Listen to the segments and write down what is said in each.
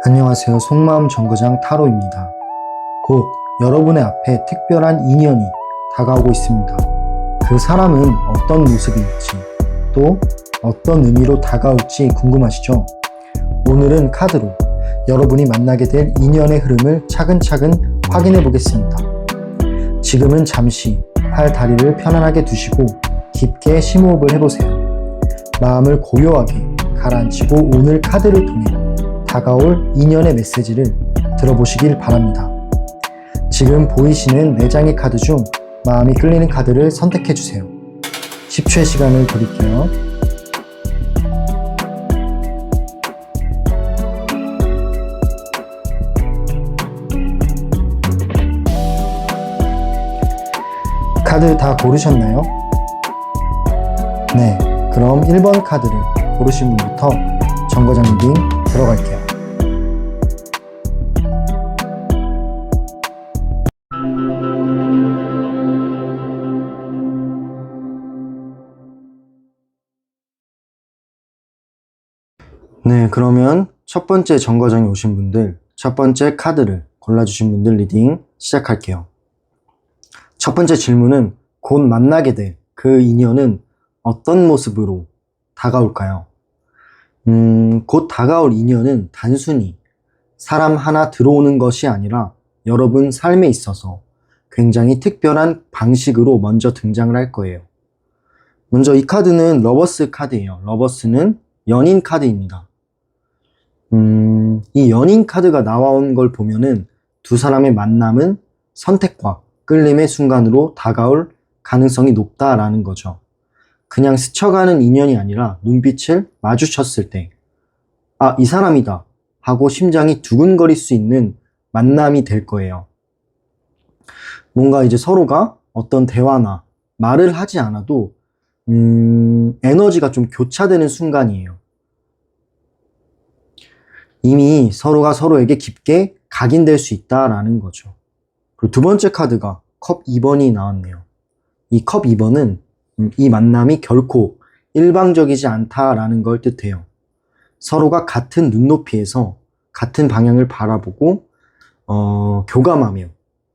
안녕하세요. 속마음 정거장 타로입니다. 곧 여러분의 앞에 특별한 인연이 다가오고 있습니다. 그 사람은 어떤 모습일지 또 어떤 의미로 다가올지 궁금하시죠? 오늘은 카드로 여러분이 만나게 될 인연의 흐름을 차근차근 확인해 보겠습니다. 지금은 잠시 팔 다리를 편안하게 두시고 깊게 심호흡을 해보세요. 마음을 고요하게 가라앉히고 오늘 카드를 통해 다가올 인연의 메시지를 들어보시길 바랍니다. 지금 보이시는 4장의 카드 중 마음이 끌리는 카드를 선택해주세요. 10초의 시간을 드릴게요. 카드 다 고르셨나요? 네, 그럼 1번 카드를 고르신 분부터 정거장 리딩 들어갈게요. 네, 그러면 첫 번째 정거장에 오신 분들, 첫 번째 카드를 골라주신 분들 리딩 시작할게요. 첫 번째 질문은 곧 만나게 될 그 인연은 어떤 모습으로 다가올까요? 곧 다가올 인연은 단순히 사람 하나 들어오는 것이 아니라 여러분 삶에 있어서 굉장히 특별한 방식으로 먼저 등장을 할 거예요. 먼저 이 카드는 러버스 카드예요. 러버스는 연인 카드입니다. 이 연인 카드가 나온 걸 보면은 두 사람의 만남은 선택과 끌림의 순간으로 다가올 가능성이 높다라는 거죠. 그냥 스쳐가는 인연이 아니라 눈빛을 마주쳤을 때, 아, 이 사람이다 하고 심장이 두근거릴 수 있는 만남이 될 거예요. 뭔가 이제 서로가 어떤 대화나 말을 하지 않아도 에너지가 좀 교차되는 순간이에요. 이미 서로가 서로에게 깊게 각인될 수 있다라는 거죠. 그리고 두 번째 카드가 컵 2번이 나왔네요. 이 컵 2번은 이 만남이 결코 일방적이지 않다라는 걸 뜻해요. 서로가 같은 눈높이에서 같은 방향을 바라보고 교감하며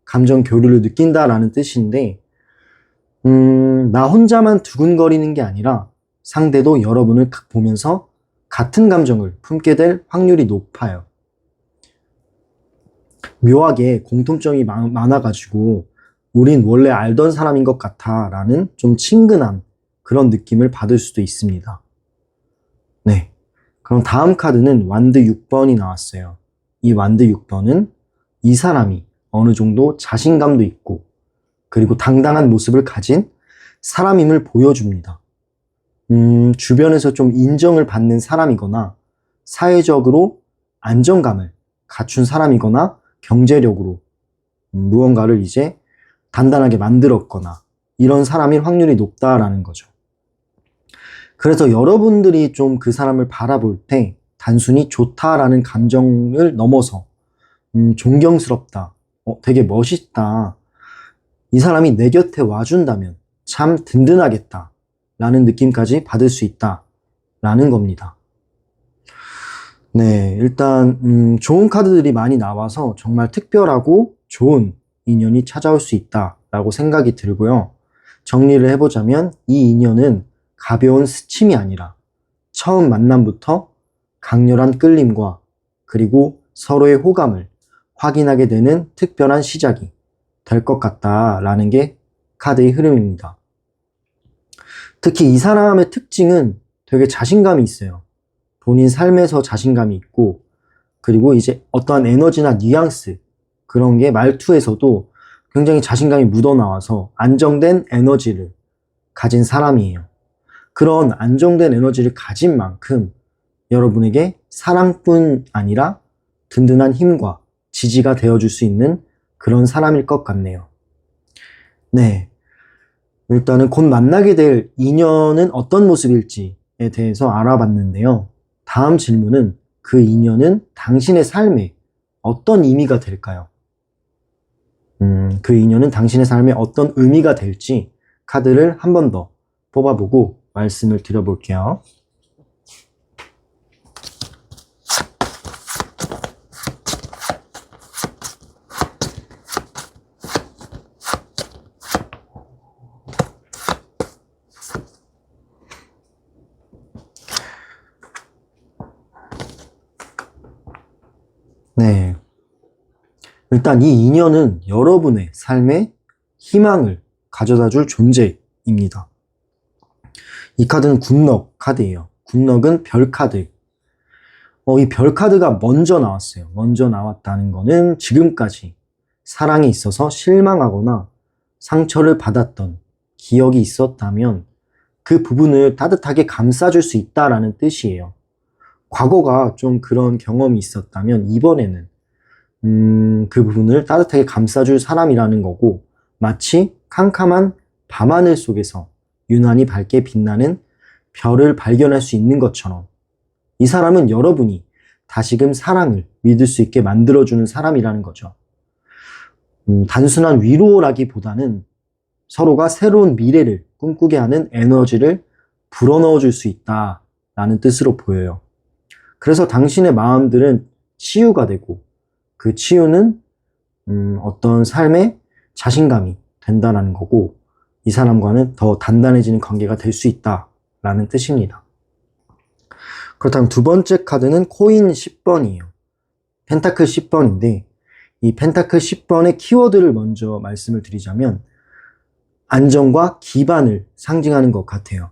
감정 교류를 느낀다라는 뜻인데 나 혼자만 두근거리는 게 아니라 상대도 여러분을 보면서 같은 감정을 품게 될 확률이 높아요. 묘하게 공통점이 많아가지고 우린 원래 알던 사람인 것 같아 라는 좀 친근한 그런 느낌을 받을 수도 있습니다. 네, 그럼 다음 카드는 완드 6번이 나왔어요. 이 완드 6번은 이 사람이 어느 정도 자신감도 있고 그리고 당당한 모습을 가진 사람임을 보여줍니다. 주변에서 좀 인정을 받는 사람이거나 사회적으로 안정감을 갖춘 사람이거나 경제력으로 무언가를 이제 단단하게 만들었거나 이런 사람일 확률이 높다라는 거죠. 그래서 여러분들이 좀 그 사람을 바라볼 때 단순히 좋다라는 감정을 넘어서 존경스럽다, 되게 멋있다, 이 사람이 내 곁에 와준다면 참 든든하겠다 라는 느낌까지 받을 수 있다 라는 겁니다. 네, 일단 좋은 카드들이 많이 나와서 정말 특별하고 좋은 인연이 찾아올 수 있다라고 생각이 들고요. 정리를 해보자면 이 인연은 가벼운 스침이 아니라 처음 만남부터 강렬한 끌림과 그리고 서로의 호감을 확인하게 되는 특별한 시작이 될 것 같다라는 게 카드의 흐름입니다. 특히 이 사람의 특징은 되게 자신감이 있어요. 본인 삶에서 자신감이 있고 그리고 이제 어떠한 에너지나 뉘앙스 그런 게 말투에서도 굉장히 자신감이 묻어나와서 안정된 에너지를 가진 사람이에요. 그런 안정된 에너지를 가진 만큼 여러분에게 사랑뿐 아니라 든든한 힘과 지지가 되어줄 수 있는 그런 사람일 것 같네요. 네, 일단은 곧 만나게 될 인연은 어떤 모습일지에 대해서 알아봤는데요. 다음 질문은 그 인연은 당신의 삶에 어떤 의미가 될까요? 그 인연은 당신의 삶에 어떤 의미가 될지 카드를 한 번 더 뽑아보고 말씀을 드려볼게요. 네. 일단 이 인연은 여러분의 삶에 희망을 가져다 줄 존재입니다. 이 카드는 굿럭 카드예요. 굿럭은 별 카드. 이 별 카드가 먼저 나왔어요. 먼저 나왔다는 거는 지금까지 사랑에 있어서 실망하거나 상처를 받았던 기억이 있었다면 그 부분을 따뜻하게 감싸줄 수 있다라는 뜻이에요. 과거가 좀 그런 경험이 있었다면 이번에는 그 부분을 따뜻하게 감싸줄 사람이라는 거고, 마치 캄캄한 밤하늘 속에서 유난히 밝게 빛나는 별을 발견할 수 있는 것처럼 이 사람은 여러분이 다시금 사랑을 믿을 수 있게 만들어주는 사람이라는 거죠. 단순한 위로라기보다는 서로가 새로운 미래를 꿈꾸게 하는 에너지를 불어넣어 줄 수 있다라는 뜻으로 보여요. 그래서 당신의 마음들은 치유가 되고 그 치유는 어떤 삶의 자신감이 된다는 거고, 이 사람과는 더 단단해지는 관계가 될 수 있다라는 뜻입니다. 그렇다면 두 번째 카드는 코인 10번이에요. 펜타클 10번인데 이 펜타클 10번의 키워드를 먼저 말씀을 드리자면 안정과 기반을 상징하는 것 같아요.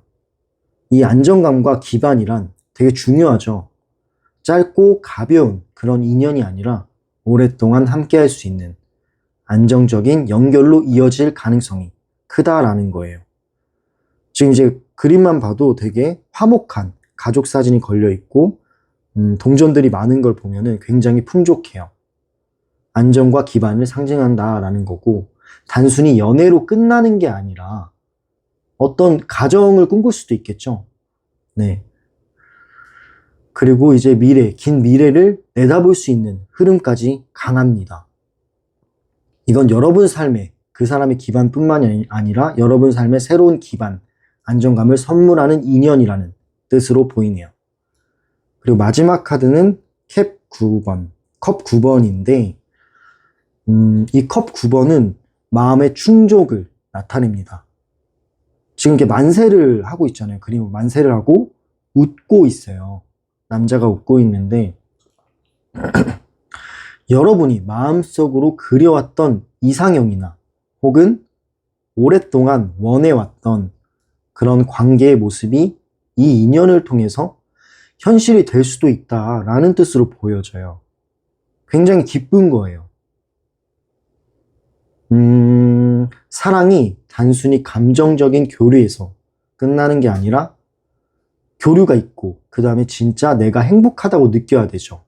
이 안정감과 기반이란 되게 중요하죠. 짧고 가벼운 그런 인연이 아니라 오랫동안 함께 할 수 있는 안정적인 연결로 이어질 가능성이 크다라는 거예요. 지금 이제 그림만 봐도 되게 화목한 가족 사진이 걸려 있고 동전들이 많은 걸 보면은 굉장히 풍족해요. 안정과 기반을 상징한다라는 거고, 단순히 연애로 끝나는 게 아니라 어떤 가정을 꿈꿀 수도 있겠죠. 네. 그리고 이제 긴 미래를 내다볼 수 있는 흐름까지 강합니다. 이건 여러분 삶에 그 사람의 기반뿐만이 아니라 여러분 삶의 새로운 기반, 안정감을 선물하는 인연이라는 뜻으로 보이네요. 그리고 마지막 카드는 컵 9번인데 이 컵 9번은 마음의 충족을 나타냅니다. 지금 이렇게 만세를 하고 있잖아요. 그리고 만세를 하고 웃고 있어요. 남자가 웃고 있는데 여러분이 마음속으로 그려왔던 이상형이나 혹은 오랫동안 원해왔던 그런 관계의 모습이 이 인연을 통해서 현실이 될 수도 있다라는 뜻으로 보여져요. 굉장히 기쁜 거예요. 사랑이 단순히 감정적인 교류에서 끝나는 게 아니라 교류가 있고 그 다음에 진짜 내가 행복하다고 느껴야 되죠.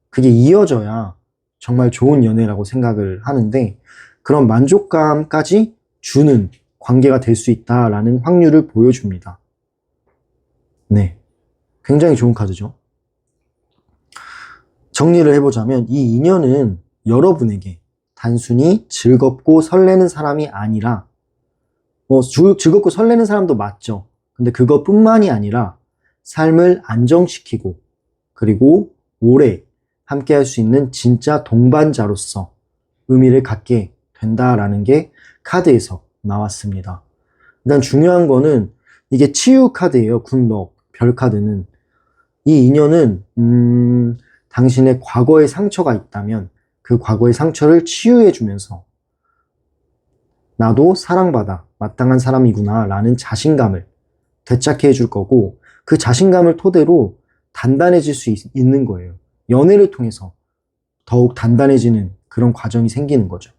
그게 이어져야 정말 좋은 연애라고 생각을 하는데, 그런 만족감까지 주는 관계가 될 수 있다라는 확률을 보여줍니다. 네, 굉장히 좋은 카드죠. 정리를 해보자면 이 인연은 여러분에게 단순히 즐겁고 설레는 사람이 아니라, 즐겁고 설레는 사람도 맞죠. 근데 그것뿐만이 아니라 삶을 안정시키고 그리고 오래 함께 할 수 있는 진짜 동반자로서 의미를 갖게 된다라는 게 카드에서 나왔습니다. 일단 중요한 거는 이게 치유 카드예요. 굿럭, 별 카드는. 이 인연은 당신의 과거의 상처가 있다면 그 과거의 상처를 치유해 주면서 나도 사랑받아 마땅한 사람이구나 라는 자신감을 되찾게 해줄 거고, 그 자신감을 토대로 단단해질 수 있는 거예요. 연애를 통해서 더욱 단단해지는 그런 과정이 생기는 거죠.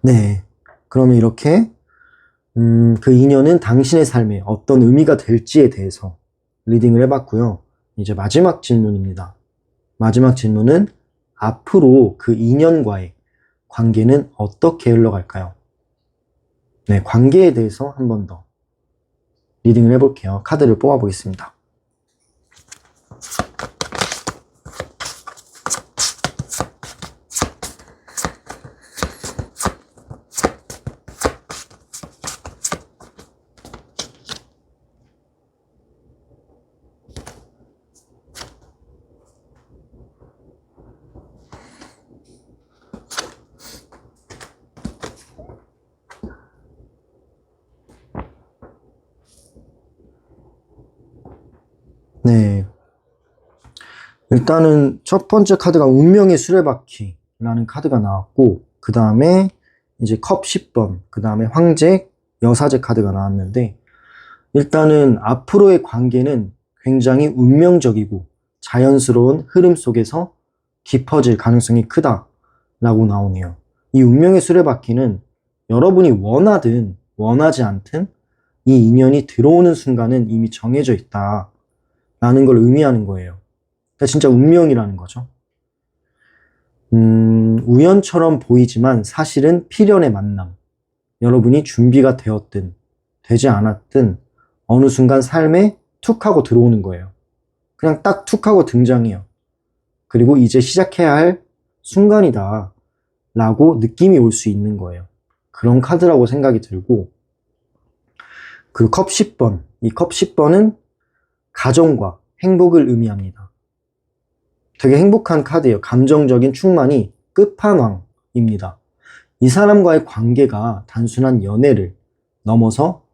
네, 그러면 이렇게 그 인연은 당신의 삶에 어떤 의미가 될지에 대해서 리딩을 해봤고요. 이제 마지막 질문입니다. 마지막 질문은 앞으로 그 인연과의 관계는 어떻게 흘러갈까요? 네, 관계에 대해서 한 번 더 리딩을 해볼게요. 카드를 뽑아보겠습니다. 네, 일단은 첫 번째 카드가 운명의 수레바퀴라는 카드가 나왔고, 그 다음에 이제 컵 10번, 그 다음에 황제, 여사제 카드가 나왔는데, 일단은 앞으로의 관계는 굉장히 운명적이고 자연스러운 흐름 속에서 깊어질 가능성이 크다라고 나오네요. 이 운명의 수레바퀴는 여러분이 원하든 원하지 않든 이 인연이 들어오는 순간은 이미 정해져 있다라는 걸 의미하는 거예요. 그러니까 진짜 운명이라는 거죠. 우연처럼 보이지만 사실은 필연의 만남. 여러분이 준비가 되었든 되지 않았든 어느 순간 삶에 툭 하고 들어오는 거예요. 그냥 딱 툭 하고 등장해요. 그리고 이제 시작해야 할 순간이다 라고 느낌이 올 수 있는 거예요. 그런 카드라고 생각이 들고, 그 컵 10번, 이 컵 10번은 가정과 행복을 의미합니다. 되게 행복한 카드예요. 감정적인 충만이 끝판왕입니다. 이 사람과의 관계가 단순한 연애를 넘어서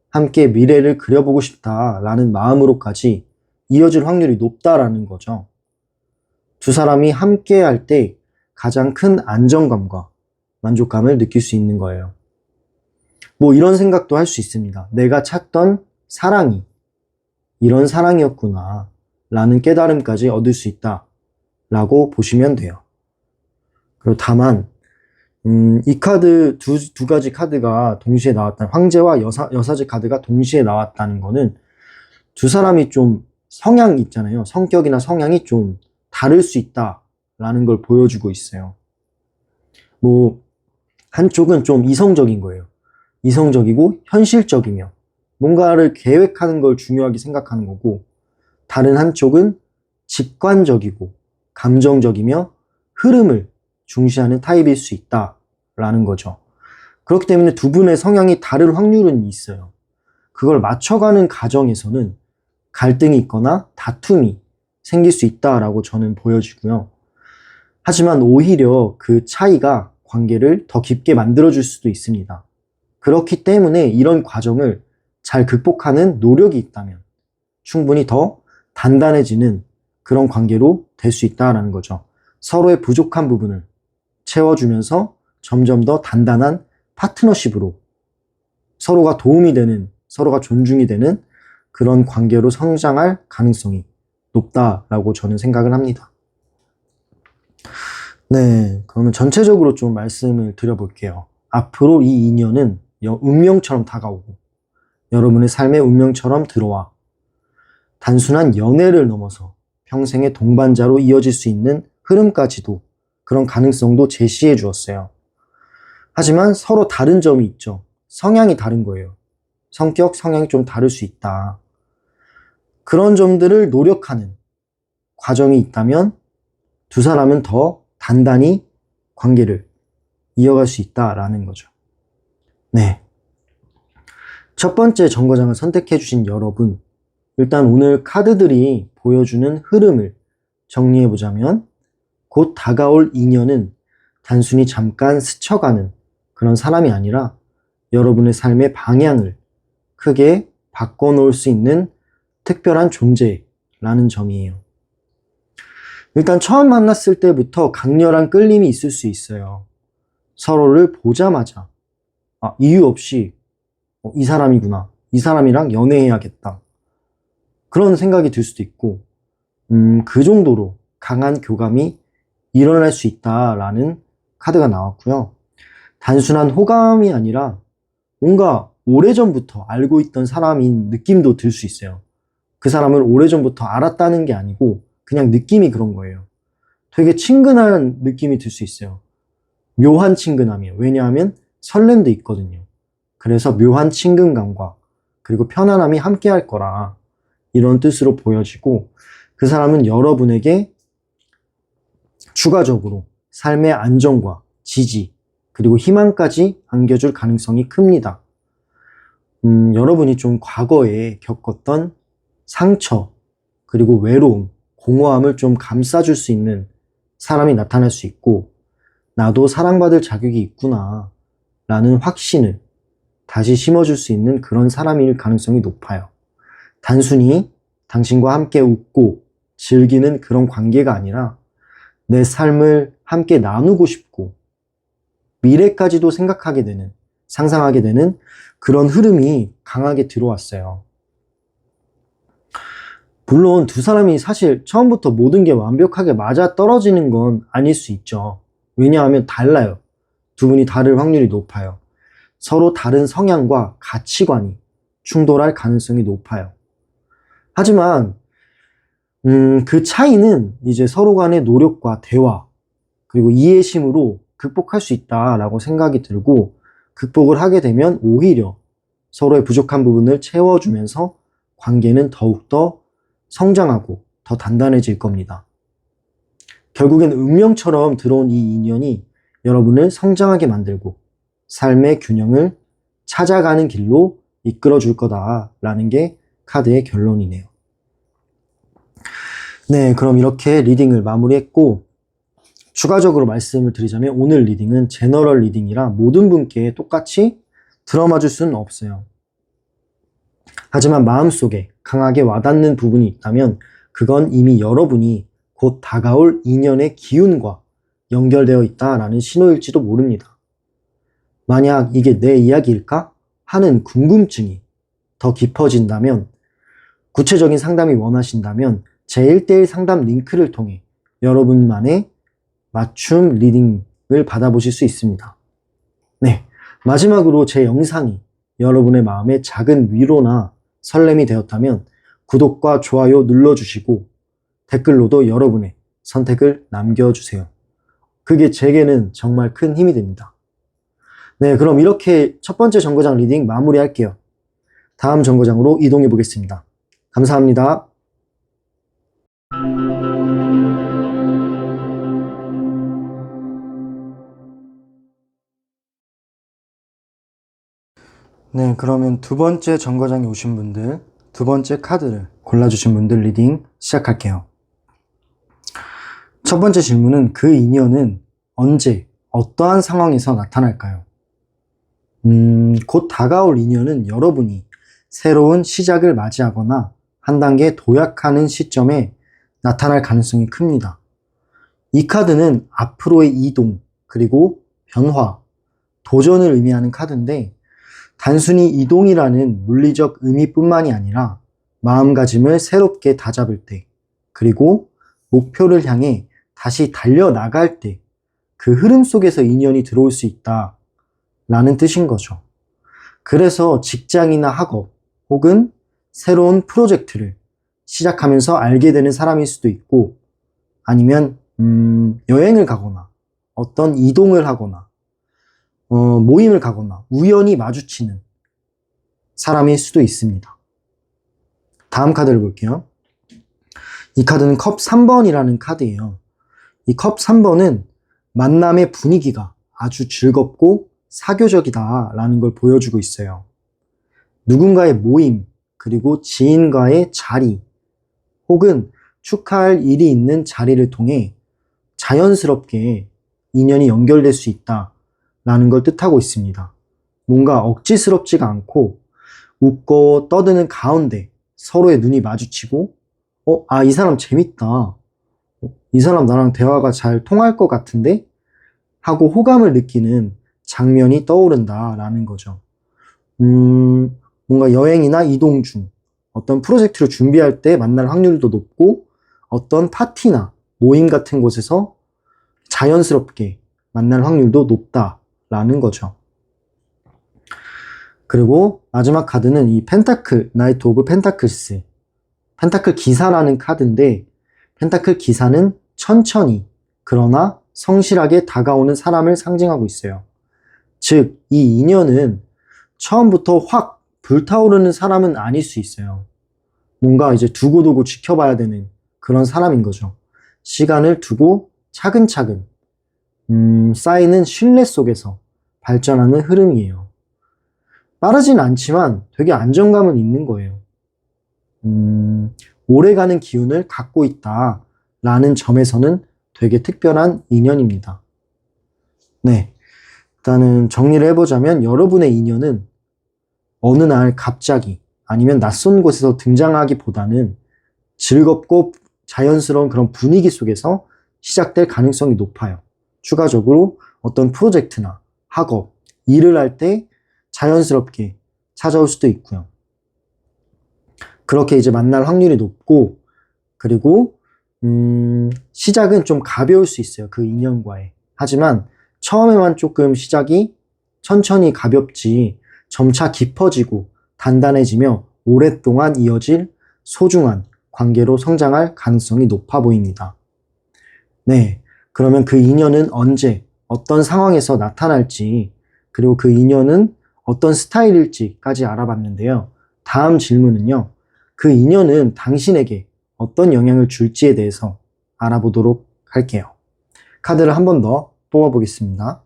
함께 미래를 그려보고 싶다라는 마음으로까지 이어질 확률이 높다라는 거죠. 두 사람이 함께 할 때 가장 큰 안정감과 만족감을 느낄 수 있는 거예요. 뭐 이런 생각도 할 수 있습니다. 내가 찾던 사랑이 이런 사랑이었구나 라는 깨달음까지 얻을 수 있다 라고 보시면 돼요. 그리고 다만 이 카드 두 가지 카드가 동시에 나왔다는, 황제와 여사제 카드가 동시에 나왔다는 거는 두 사람이 좀 성향이 있잖아요. 성격이나 성향이 좀 다를 수 있다라는 걸 보여주고 있어요. 뭐 한쪽은 좀 이성적인 거예요. 이성적이고 현실적이며 뭔가를 계획하는 걸 중요하게 생각하는 거고, 다른 한쪽은 직관적이고 감정적이며 흐름을 중시하는 타입일 수 있다라는 거죠. 그렇기 때문에 두 분의 성향이 다를 확률은 있어요. 그걸 맞춰가는 과정에서는 갈등이 있거나 다툼이 생길 수 있다라고 저는 보여지고요. 하지만 오히려 그 차이가 관계를 더 깊게 만들어줄 수도 있습니다. 그렇기 때문에 이런 과정을 잘 극복하는 노력이 있다면 충분히 더 단단해지는 그런 관계로 될 수 있다라는 거죠. 서로의 부족한 부분을 채워주면서 점점 더 단단한 파트너십으로 서로가 도움이 되는, 서로가 존중이 되는 그런 관계로 성장할 가능성이 높다라고 저는 생각을 합니다. 네, 그러면 전체적으로 좀 말씀을 드려볼게요. 앞으로 이 인연은 운명처럼 다가오고 여러분의 삶에 운명처럼 들어와 단순한 연애를 넘어서 평생의 동반자로 이어질 수 있는 흐름까지도, 그런 가능성도 제시해 주었어요. 하지만 서로 다른 점이 있죠. 성향이 다른 거예요. 성향이 좀 다를 수 있다. 그런 점들을 노력하는 과정이 있다면 두 사람은 더 단단히 관계를 이어갈 수 있다라는 거죠. 네. 첫 번째 정거장을 선택해 주신 여러분, 일단 오늘 카드들이 보여주는 흐름을 정리해 보자면, 곧 다가올 인연은 단순히 잠깐 스쳐가는 그런 사람이 아니라 여러분의 삶의 방향을 크게 바꿔놓을 수 있는 특별한 존재라는 점이에요. 일단 처음 만났을 때부터 강렬한 끌림이 있을 수 있어요. 서로를 보자마자 이유 없이 이 사람이구나, 이 사람이랑 연애해야겠다, 그런 생각이 들 수도 있고, 그 정도로 강한 교감이 일어날 수 있다라는 카드가 나왔고요. 단순한 호감이 아니라 뭔가 오래전부터 알고 있던 사람인 느낌도 들 수 있어요. 그 사람을 오래전부터 알았다는 게 아니고 그냥 느낌이 그런 거예요. 되게 친근한 느낌이 들 수 있어요. 묘한 친근함이에요. 왜냐하면 설렘도 있거든요. 그래서 묘한 친근감과 그리고 편안함이 함께 할 거라, 이런 뜻으로 보여지고, 그 사람은 여러분에게 추가적으로 삶의 안정과 지지 그리고 희망까지 안겨줄 가능성이 큽니다. 여러분이 좀 과거에 겪었던 상처 그리고 외로움, 공허함을 좀 감싸줄 수 있는 사람이 나타날 수 있고, 나도 사랑받을 자격이 있구나 라는 확신을 다시 심어줄 수 있는 그런 사람일 가능성이 높아요. 단순히 당신과 함께 웃고 즐기는 그런 관계가 아니라 내 삶을 함께 나누고 싶고 미래까지도 생각하게 되는, 상상하게 되는 그런 흐름이 강하게 들어왔어요. 물론 두 사람이 사실 처음부터 모든 게 완벽하게 맞아 떨어지는 건 아닐 수 있죠. 왜냐하면 달라요. 두 분이 다를 확률이 높아요. 서로 다른 성향과 가치관이 충돌할 가능성이 높아요. 하지만 그 차이는 이제 서로 간의 노력과 대화 그리고 이해심으로 극복할 수 있다라고 생각이 들고, 극복을 하게 되면 오히려 서로의 부족한 부분을 채워주면서 관계는 더욱더 성장하고 더 단단해질 겁니다. 결국엔 운명처럼 들어온 이 인연이 여러분을 성장하게 만들고 삶의 균형을 찾아가는 길로 이끌어 줄 거다라는 게 카드의 결론이네요. 네, 그럼 이렇게 리딩을 마무리했고, 추가적으로 말씀을 드리자면 오늘 리딩은 제너럴 리딩이라 모든 분께 똑같이 들어맞을 수는 없어요. 하지만 마음속에 강하게 와닿는 부분이 있다면 그건 이미 여러분이 곧 다가올 인연의 기운과 연결되어 있다라는 신호일지도 모릅니다. 만약 이게 내 이야기일까 하는 궁금증이 더 깊어진다면, 구체적인 상담이 원하신다면 제 1대1 상담 링크를 통해 여러분만의 맞춤 리딩을 받아보실 수 있습니다. 네, 마지막으로 제 영상이 여러분의 마음에 작은 위로나 설렘이 되었다면 구독과 좋아요 눌러주시고 댓글로도 여러분의 선택을 남겨주세요. 그게 제게는 정말 큰 힘이 됩니다. 네, 그럼 이렇게 첫 번째 정거장 리딩 마무리할게요. 다음 정거장으로 이동해 보겠습니다. 감사합니다. 네, 그러면 두 번째 정거장에 오신 분들, 두 번째 카드를 골라주신 분들 리딩 시작할게요. 첫 번째 질문은 그 인연은 언제, 어떠한 상황에서 나타날까요? 곧 다가올 인연은 여러분이 새로운 시작을 맞이하거나 한 단계 도약하는 시점에 나타날 가능성이 큽니다. 이 카드는 앞으로의 이동, 그리고 변화, 도전을 의미하는 카드인데, 단순히 이동이라는 물리적 의미뿐만이 아니라 마음가짐을 새롭게 다잡을 때, 그리고 목표를 향해 다시 달려나갈 때 그 흐름 속에서 인연이 들어올 수 있다 라는 뜻인 거죠. 그래서 직장이나 학업 혹은 새로운 프로젝트를 시작하면서 알게 되는 사람일 수도 있고, 아니면 여행을 가거나 어떤 이동을 하거나 모임을 가거나 우연히 마주치는 사람일 수도 있습니다. 다음 카드를 볼게요. 이 카드는 컵 3번이라는 카드예요. 이 컵 3번은 만남의 분위기가 아주 즐겁고 사교적이다 라는 걸 보여주고 있어요. 누군가의 모임, 그리고 지인과의 자리, 혹은 축하할 일이 있는 자리를 통해 자연스럽게 인연이 연결될 수 있다 라는 걸 뜻하고 있습니다. 뭔가 억지스럽지가 않고 웃고 떠드는 가운데 서로의 눈이 마주치고 이 사람 재밌다. 이 사람 나랑 대화가 잘 통할 것 같은데? 하고 호감을 느끼는 장면이 떠오른다 라는 거죠. 뭔가 여행이나 이동 중 어떤 프로젝트를 준비할 때 만날 확률도 높고, 어떤 파티나 모임 같은 곳에서 자연스럽게 만날 확률도 높다라는 거죠. 그리고 마지막 카드는 이 펜타클, 나이트 오브 펜타클스, 펜타클 기사라는 카드인데, 펜타클 기사는 천천히 그러나 성실하게 다가오는 사람을 상징하고 있어요. 즉, 이 인연은 처음부터 확 불타오르는 사람은 아닐 수 있어요. 뭔가 이제 두고두고 지켜봐야 되는 그런 사람인 거죠. 시간을 두고 차근차근 쌓이는 신뢰 속에서 발전하는 흐름이에요. 빠르진 않지만 되게 안정감은 있는 거예요. 오래가는 기운을 갖고 있다라는 점에서는 되게 특별한 인연입니다. 네, 일단은 정리를 해보자면 여러분의 인연은 어느 날 갑자기 아니면 낯선 곳에서 등장하기보다는 자연스러운 그런 분위기 속에서 시작될 가능성이 높아요. 추가적으로 어떤 프로젝트나 학업, 일을 할 때 자연스럽게 찾아올 수도 있고요. 그렇게 이제 만날 확률이 높고, 그리고 시작은 좀 가벼울 수 있어요. 그 인연과의. 하지만 처음에만 조금 시작이 천천히 가볍지 점차 깊어지고 단단해지며 오랫동안 이어질 소중한 관계로 성장할 가능성이 높아 보입니다. 네, 그러면 그 인연은 언제, 어떤 상황에서 나타날지, 그리고 그 인연은 어떤 스타일일지까지 알아봤는데요. 다음 질문은요. 그 인연은 당신에게 어떤 영향을 줄지에 대해서 알아보도록 할게요. 카드를 한 번 더 뽑아보겠습니다.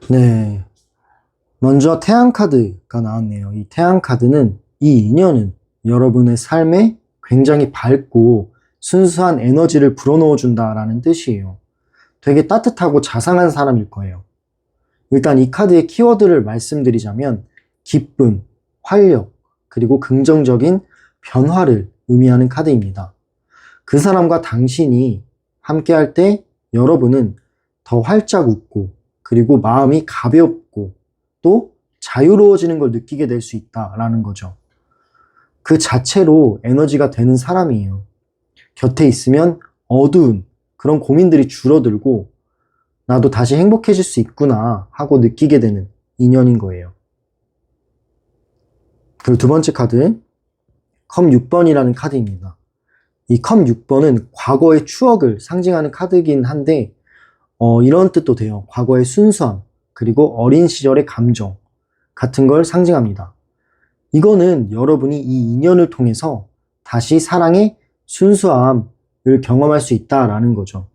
네, 먼저 태양 카드가 나왔네요. 이 태양 카드는 이 인연은 여러분의 삶에 굉장히 밝고 순수한 에너지를 불어넣어 준다라는 뜻이에요. 되게 따뜻하고 자상한 사람일 거예요. 일단 이 카드의 키워드를 말씀드리자면 기쁨, 활력, 그리고 긍정적인 변화를 의미하는 카드입니다. 그 사람과 당신이 함께할 때 여러분은 더 활짝 웃고 그리고 마음이 가볍고 또 자유로워지는 걸 느끼게 될 수 있다라는 거죠. 그 자체로 에너지가 되는 사람이에요. 곁에 있으면 어두운 그런 고민들이 줄어들고 나도 다시 행복해질 수 있구나 하고 느끼게 되는 인연인 거예요. 그리고 두 번째 카드, 컵 6번이라는 카드입니다. 이 컵 6번은 과거의 추억을 상징하는 카드이긴 한데 이런 뜻도 돼요. 과거의 순수함, 그리고 어린 시절의 감정 같은 걸 상징합니다. 이거는 여러분이 이 인연을 통해서 다시 사랑의 순수함을 경험할 수 있다라는 거죠.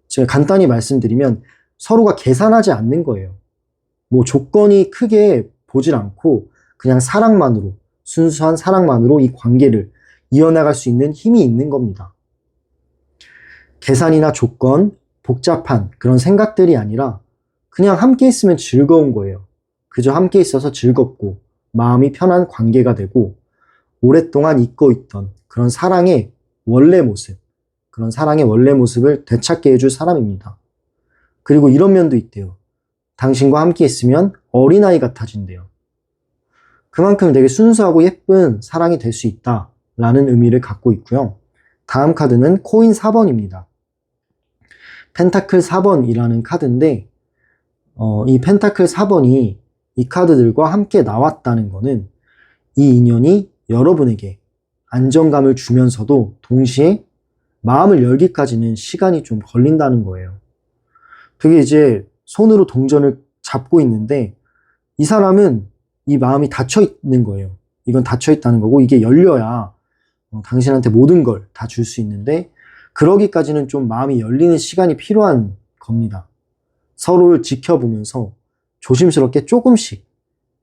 제가 간단히 말씀드리면 서로가 계산하지 않는 거예요. 뭐 조건이 크게 보질 않고 그냥 사랑만으로, 순수한 사랑만으로 이 관계를 이어나갈 수 있는 힘이 있는 겁니다. 계산이나 조건, 복잡한 그런 생각들이 아니라 그냥 함께 있으면 즐거운 거예요. 그저 함께 있어서 즐겁고 마음이 편한 관계가 되고 오랫동안 잊고 있던 그런 사랑의 원래 모습, 그런 사랑의 원래 모습을 되찾게 해줄 사람입니다. 그리고 이런 면도 있대요. 당신과 함께 있으면 어린아이 같아진대요. 그만큼 되게 순수하고 예쁜 사랑이 될 수 있다라는 의미를 갖고 있고요. 다음 카드는 코인 4번입니다. 펜타클 4번이라는 카드인데 이 펜타클 4번이 이 카드들과 함께 나왔다는 거는 이 인연이 여러분에게 안정감을 주면서도 동시에 마음을 열기까지는 시간이 좀 걸린다는 거예요. 되게 이제 손으로 동전을 잡고 있는데 이 사람은 이 마음이 닫혀 있는 거예요. 이건 닫혀 있다는 거고 이게 열려야 당신한테 모든 걸 다 줄 수 있는데 그러기까지는 좀 마음이 열리는 시간이 필요한 겁니다. 서로를 지켜보면서 조심스럽게 조금씩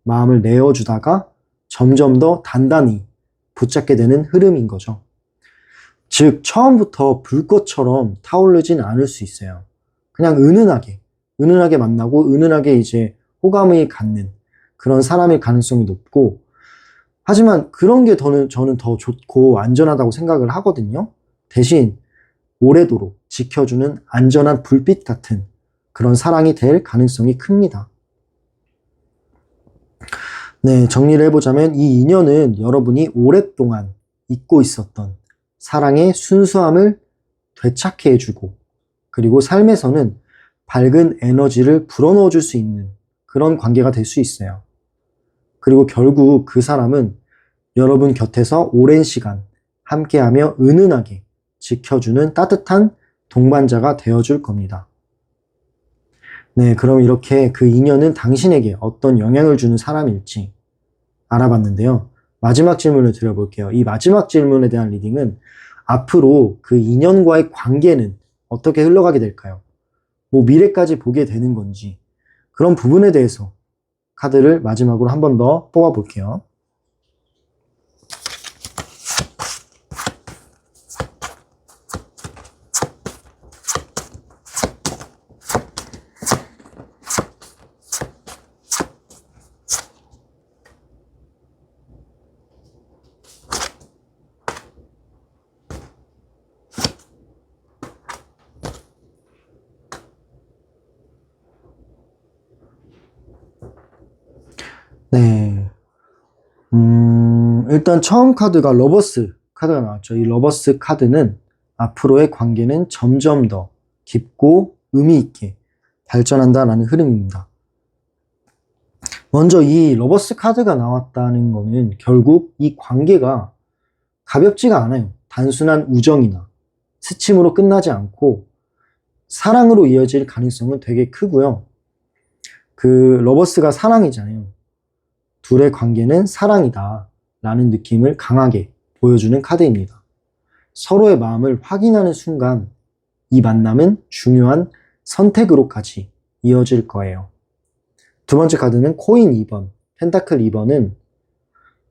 마음을 내어주다가 점점 더 단단히 붙잡게 되는 흐름인 거죠. 즉 처음부터 불꽃처럼 타오르진 않을 수 있어요. 그냥 은은하게 만나고 은은하게 이제 호감을 갖는 그런 사람일 가능성이 높고 하지만 그런 게 저는 더 좋고 안전하다고 생각을 하거든요. 대신 오래도록 지켜주는 안전한 불빛 같은 그런 사랑이 될 가능성이 큽니다. 네, 정리를 해보자면 이 인연은 여러분이 오랫동안 잊고 있었던 사랑의 순수함을 되찾게 해주고 그리고 삶에서는 밝은 에너지를 불어넣어 줄 수 있는 그런 관계가 될 수 있어요. 그리고 결국 그 사람은 여러분 곁에서 오랜 시간 함께하며 은은하게 지켜주는 따뜻한 동반자가 되어줄 겁니다. 네, 그럼 이렇게 그 인연은 당신에게 어떤 영향을 주는 사람일지 알아봤는데요. 마지막 질문을 드려볼게요. 이 마지막 질문에 대한 리딩은 앞으로 그 인연과의 관계는 어떻게 흘러가게 될까요? 뭐 미래까지 보게 되는 건지 그런 부분에 대해서 카드를 마지막으로 한 번 더 뽑아 볼게요. 네. 일단 처음 카드가 러버스 카드가 나왔죠. 이 러버스 카드는 앞으로의 관계는 점점 더 깊고 의미 있게 발전한다라는 흐름입니다. 먼저 이 러버스 카드가 나왔다는 거는 결국 이 관계가 가볍지가 않아요. 단순한 우정이나 스침으로 끝나지 않고 사랑으로 이어질 가능성은 되게 크고요. 그 러버스가 사랑이잖아요. 둘의 관계는 사랑이다 라는 느낌을 강하게 보여주는 카드입니다. 서로의 마음을 확인하는 순간 이 만남은 중요한 선택으로까지 이어질 거예요. 두 번째 카드는 코인 2번, 펜타클 2번은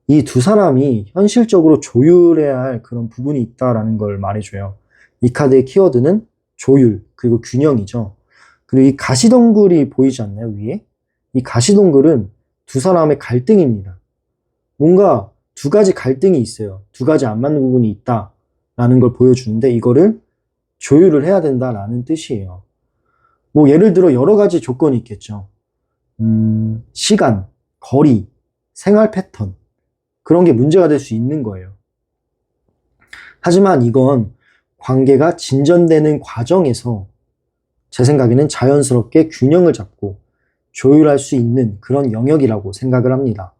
이 두 사람이 현실적으로 조율해야 할 그런 부분이 있다라는 걸 말해줘요. 이 카드의 키워드는 조율, 그리고 균형이죠. 그리고 이 가시덩굴이 보이지 않나요, 위에? 이 가시덩굴은 두 사람의 갈등입니다. 뭔가 두 가지 갈등이 있어요. 두 가지 안 맞는 부분이 있다라는 걸 보여주는데 이거를 조율을 해야 된다라는 뜻이에요. 뭐 예를 들어 여러 가지 조건이 있겠죠. 시간, 거리, 생활 패턴 그런 게 문제가 될 수 있는 거예요. 하지만 이건 관계가 진전되는 과정에서 제 생각에는 자연스럽게 균형을 잡고 조율할 수 있는 그런 영역이라고 생각을 합니다.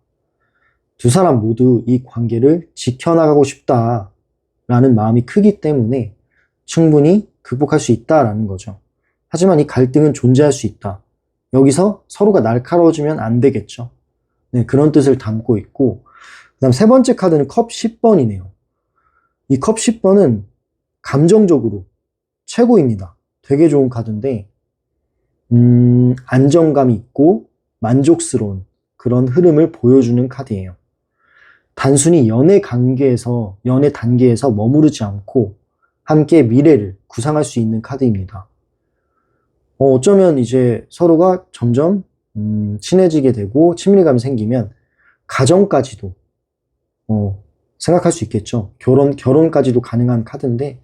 두 사람 모두 이 관계를 지켜나가고 싶다라는 마음이 크기 때문에 충분히 극복할 수 있다라는 거죠. 하지만 이 갈등은 존재할 수 있다. 여기서 서로가 날카로워지면 안 되겠죠. 네, 그런 뜻을 담고 있고 그 다음 세 번째 카드는 컵 10번이네요. 이 컵 10번은 감정적으로 최고입니다. 되게 좋은 카드인데 안정감이 있고 만족스러운 그런 흐름을 보여주는 카드예요. 단순히 연애 단계에서 머무르지 않고 함께 미래를 구상할 수 있는 카드입니다. 어쩌면 이제 서로가 점점 친해지게 되고 친밀감이 생기면 가정까지도 생각할 수 있겠죠. 결혼까지도 가능한 카드인데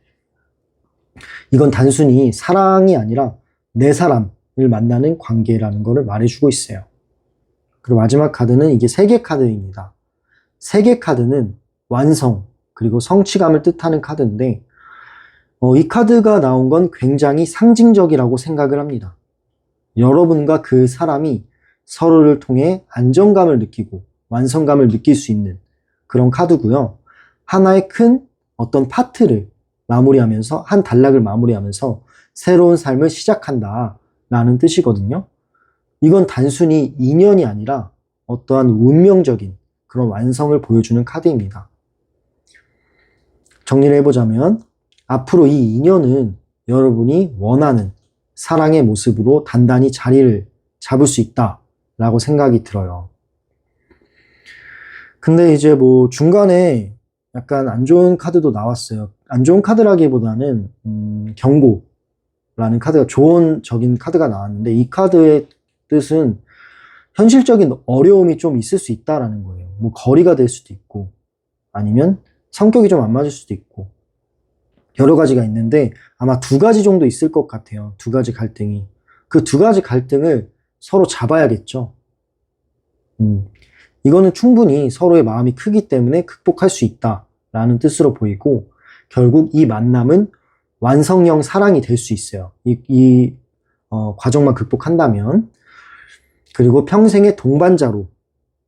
이건 단순히 사랑이 아니라 내 사람을 만나는 관계라는 것을 말해주고 있어요. 그리고 마지막 카드는 이게 세계 카드입니다. 세계 카드는 완성 그리고 성취감을 뜻하는 카드인데 이 카드가 나온 건 굉장히 상징적이라고 생각을 합니다. 여러분과 그 사람이 서로를 통해 안정감을 느끼고 완성감을 느낄 수 있는 그런 카드고요. 하나의 큰 어떤 파트를 마무리하면서 한 단락을 마무리하면서 새로운 삶을 시작한다 라는 뜻이거든요. 이건 단순히 인연이 아니라 어떠한 운명적인 그런 완성을 보여주는 카드입니다. 정리를 해보자면 앞으로 이 인연은 여러분이 원하는 사랑의 모습으로 단단히 자리를 잡을 수 있다라고 생각이 들어요. 근데 이제 뭐 중간에 약간 안 좋은 카드도 나왔어요. 안 좋은 카드라기보다는 경고라는 카드가 조언적인 카드가 나왔는데 이 카드의 뜻은 현실적인 어려움이 좀 있을 수 있다라는 거예요. 뭐 거리가 될 수도 있고 아니면 성격이 좀 안 맞을 수도 있고 여러 가지가 있는데 아마 두 가지 정도 있을 것 같아요. 두 가지 갈등이. 그 두 가지 갈등을 서로 잡아야겠죠. 이거는 충분히 서로의 마음이 크기 때문에 극복할 수 있다라는 뜻으로 보이고 결국 이 만남은 완성형 사랑이 될 수 있어요. 과정만 극복한다면. 그리고 평생의 동반자로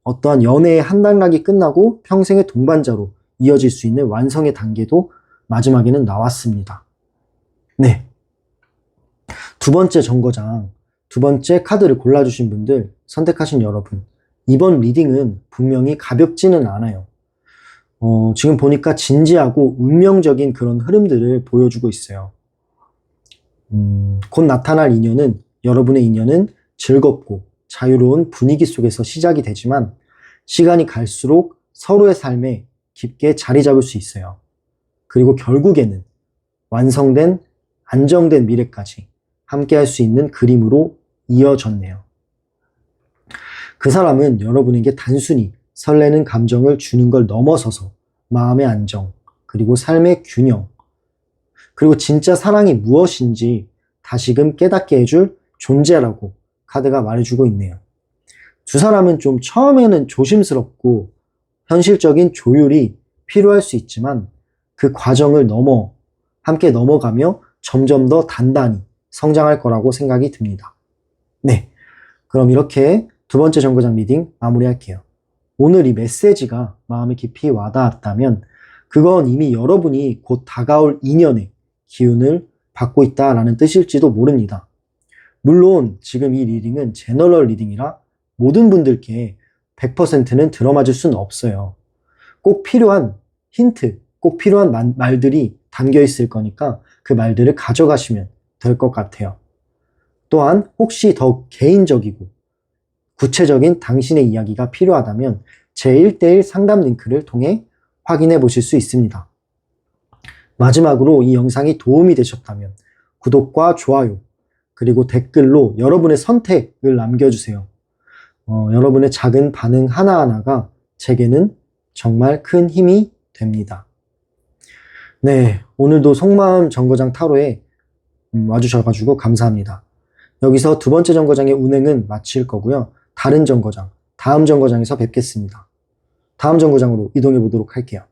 어떠한 연애의 한 단락이 끝나고 평생의 동반자로 이어질 수 있는 완성의 단계도 마지막에는 나왔습니다. 네. 두 번째 정거장, 두 번째 카드를 골라주신 분들, 선택하신 여러분, 이번 리딩은 분명히 가볍지는 않아요. 지금 보니까 진지하고 운명적인 그런 흐름들을 보여주고 있어요. 곧 나타날 인연은, 여러분의 인연은 즐겁고 자유로운 분위기 속에서 시작이 되지만 시간이 갈수록 서로의 삶에 깊게 자리 잡을 수 있어요. 그리고 결국에는 완성된 안정된 미래까지 함께 할 수 있는 그림으로 이어졌네요. 그 사람은 여러분에게 단순히 설레는 감정을 주는 걸 넘어서서 마음의 안정, 그리고 삶의 균형, 그리고 진짜 사랑이 무엇인지 다시금 깨닫게 해줄 존재라고 카드가 말해주고 있네요. 두 사람은 좀 처음에는 조심스럽고 현실적인 조율이 필요할 수 있지만 그 과정을 함께 넘어가며 점점 더 단단히 성장할 거라고 생각이 듭니다. 네, 그럼 이렇게 두 번째 정거장 리딩 마무리할게요. 오늘 이 메시지가 마음에 깊이 와닿았다면 그건 이미 여러분이 곧 다가올 인연의 기운을 받고 있다라는 뜻일지도 모릅니다. 물론 지금 이 리딩은 제너럴 리딩이라 모든 분들께 100%는 들어맞을 수는 없어요. 꼭 필요한 힌트, 꼭 필요한 말들이 담겨 있을 거니까 그 말들을 가져가시면 될 것 같아요. 또한 혹시 더 개인적이고 구체적인 당신의 이야기가 필요하다면 제 1:1 상담 링크를 통해 확인해 보실 수 있습니다. 마지막으로 이 영상이 도움이 되셨다면 구독과 좋아요, 그리고 댓글로 여러분의 선택을 남겨주세요. 여러분의 작은 반응 하나하나가 제게는 정말 큰 힘이 됩니다. 네, 오늘도 속마음 정거장 타로에 와주셔가지고 감사합니다. 여기서 두 번째 정거장의 운행은 마칠 거고요. 다른 정거장, 다음 정거장에서 뵙겠습니다. 다음 정거장으로 이동해 보도록 할게요.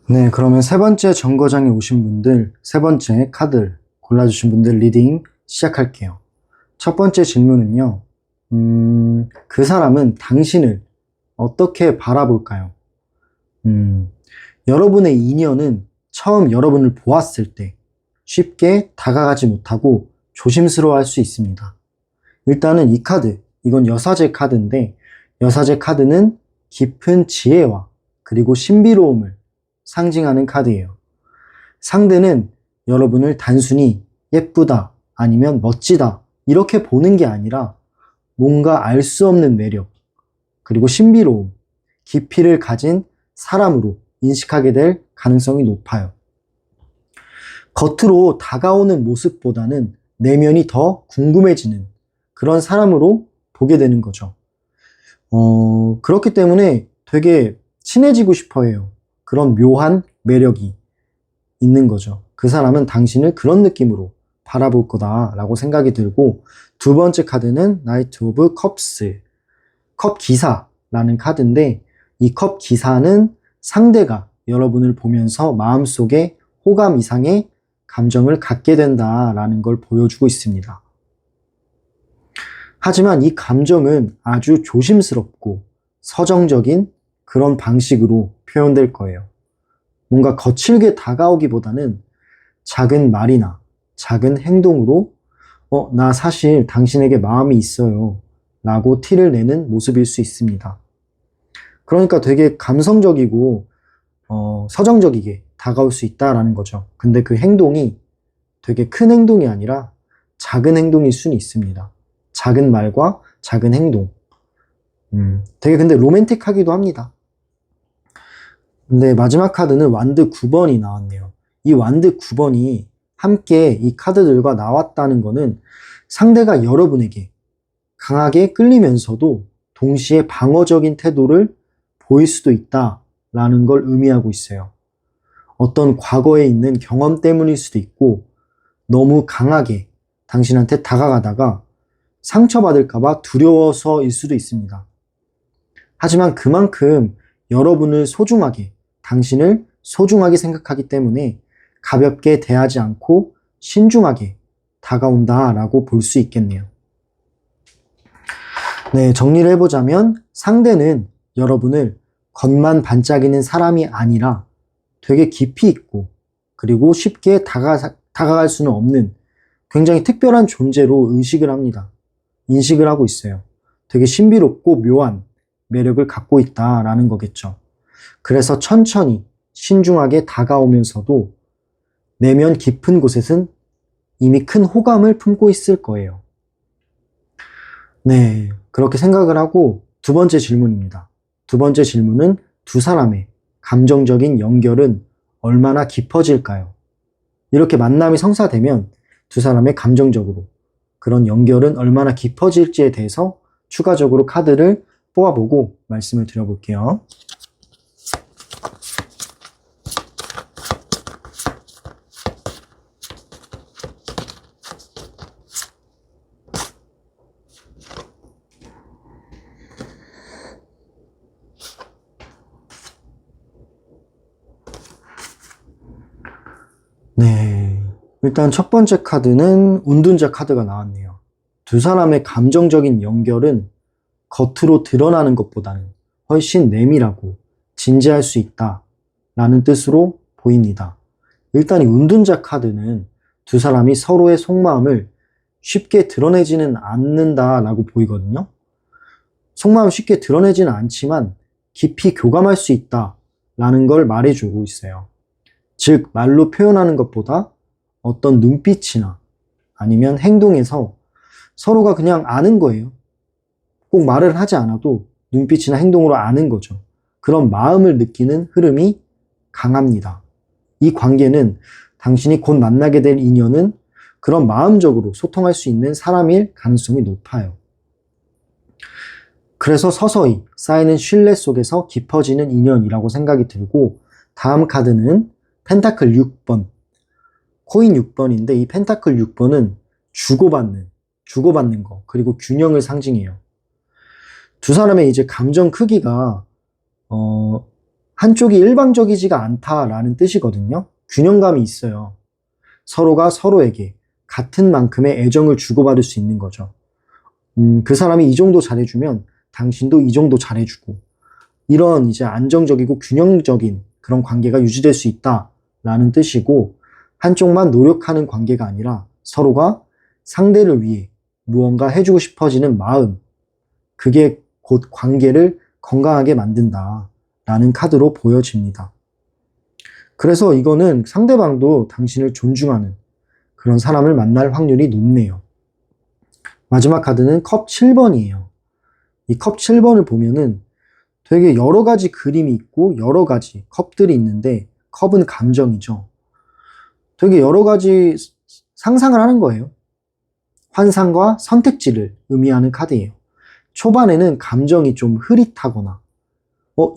네, 그러면 세 번째 정거장에 오신 분들, 세 번째 카드 골라주신 분들 리딩 시작할게요. 첫 번째 질문은요. 그 사람은 당신을 어떻게 바라볼까요? 여러분의 인연은 처음 여러분을 보았을 때 쉽게 다가가지 못하고 조심스러워할 수 있습니다. 일단은 이 카드, 이건 여사제 카드인데 여사제 카드는 깊은 지혜와 그리고 신비로움을 상징하는 카드예요. 상대는 여러분을 단순히 예쁘다 아니면 멋지다 이렇게 보는 게 아니라 뭔가 알 수 없는 매력, 그리고 신비로움, 깊이를 가진 사람으로 인식하게 될 가능성이 높아요. 겉으로 다가오는 모습보다는 내면이 더 궁금해지는 그런 사람으로 보게 되는 거죠. 그렇기 때문에 되게 친해지고 싶어 해요. 그런 묘한 매력이 있는 거죠. 그 사람은 당신을 그런 느낌으로 바라볼 거다라고 생각이 들고, 두 번째 카드는 나이트 오브 컵스, 컵 기사라는 카드인데 이 컵 기사는 상대가 여러분을 보면서 마음속에 호감 이상의 감정을 갖게 된다라는 걸 보여주고 있습니다. 하지만 이 감정은 아주 조심스럽고 서정적인 그런 방식으로 표현될 거예요. 뭔가 거칠게 다가오기보다는 작은 말이나 작은 행동으로 나 사실 당신에게 마음이 있어요 라고 티를 내는 모습일 수 있습니다. 그러니까 되게 감성적이고 서정적이게 다가올 수 있다라는 거죠. 근데 그 행동이 되게 큰 행동이 아니라 작은 행동일 수는 있습니다. 작은 말과 작은 행동. 되게 근데 로맨틱하기도 합니다. 근데 마지막 카드는 완드 9번이 나왔네요. 이 완드 9번이 함께 이 카드들과 나왔다는 거는 상대가 여러분에게 강하게 끌리면서도 동시에 방어적인 태도를 보일 수도 있다라는 걸 의미하고 있어요. 어떤 과거에 있는 경험 때문일 수도 있고 너무 강하게 당신한테 다가가다가 상처받을까봐 두려워서일 수도 있습니다. 하지만 그만큼 여러분을 소중하게, 당신을 소중하게 생각하기 때문에 가볍게 대하지 않고 신중하게 다가온다라고 볼 수 있겠네요. 네, 정리를 해보자면 상대는 여러분을 겉만 반짝이는 사람이 아니라 되게 깊이 있고 그리고 쉽게 다가갈 수는 없는 굉장히 특별한 존재로 의식을 합니다. 인식을 하고 있어요. 되게 신비롭고 묘한 매력을 갖고 있다라는 거겠죠. 그래서 천천히 신중하게 다가오면서도 내면 깊은 곳에선 이미 큰 호감을 품고 있을 거예요. 네, 그렇게 생각을 하고 두 번째 질문입니다. 두 번째 질문은 두 사람의 감정적인 연결은 얼마나 깊어질까요? 이렇게 만남이 성사되면 두 사람의 감정적으로 그런 연결은 얼마나 깊어질지에 대해서 추가적으로 카드를 뽑아보고 말씀을 드려볼게요. 네, 일단 첫 번째 카드는 운둔자 카드가 나왔네요. 두 사람의 감정적인 연결은 겉으로 드러나는 것보다는 훨씬 내밀하고 진지할 수 있다 라는 뜻으로 보입니다. 일단 이 운둔자 카드는 두 사람이 서로의 속마음을 쉽게 드러내지는 않는다 라고 보이거든요. 속마음 쉽게 드러내지는 않지만 깊이 교감할 수 있다 라는 걸 말해주고 있어요. 즉 말로 표현하는 것보다 어떤 눈빛이나 아니면 행동에서 서로가 그냥 아는 거예요. 꼭 말을 하지 않아도 눈빛이나 행동으로 아는 거죠. 그런 마음을 느끼는 흐름이 강합니다. 이 관계는 당신이 곧 만나게 될 인연은 그런 마음적으로 소통할 수 있는 사람일 가능성이 높아요. 그래서 서서히 쌓이는 신뢰 속에서 깊어지는 인연이라고 생각이 들고, 다음 카드는 펜타클 6번, 코인 6번인데 이 펜타클 6번은 주고받는 거, 그리고 균형을 상징해요. 두 사람의 이제 감정 크기가 한쪽이 일방적이지가 않다라는 뜻이거든요. 균형감이 있어요. 서로가 서로에게 같은 만큼의 애정을 주고받을 수 있는 거죠. 그 사람이 이 정도 잘해주면 당신도 이 정도 잘해주고, 이런 이제 안정적이고 균형적인 그런 관계가 유지될 수 있다라는 뜻이고, 한쪽만 노력하는 관계가 아니라 서로가 상대를 위해 무언가 해주고 싶어지는 마음, 그게 곧 관계를 건강하게 만든다라는 카드로 보여집니다. 그래서 이거는 상대방도 당신을 존중하는 그런 사람을 만날 확률이 높네요. 마지막 카드는 컵 7번이에요. 이 컵 7번을 보면은 되게 여러 가지 그림이 있고 여러 가지 컵들이 있는데, 컵은 감정이죠. 되게 여러 가지 상상을 하는 거예요. 환상과 선택지를 의미하는 카드예요. 초반에는 감정이 좀 흐릿하거나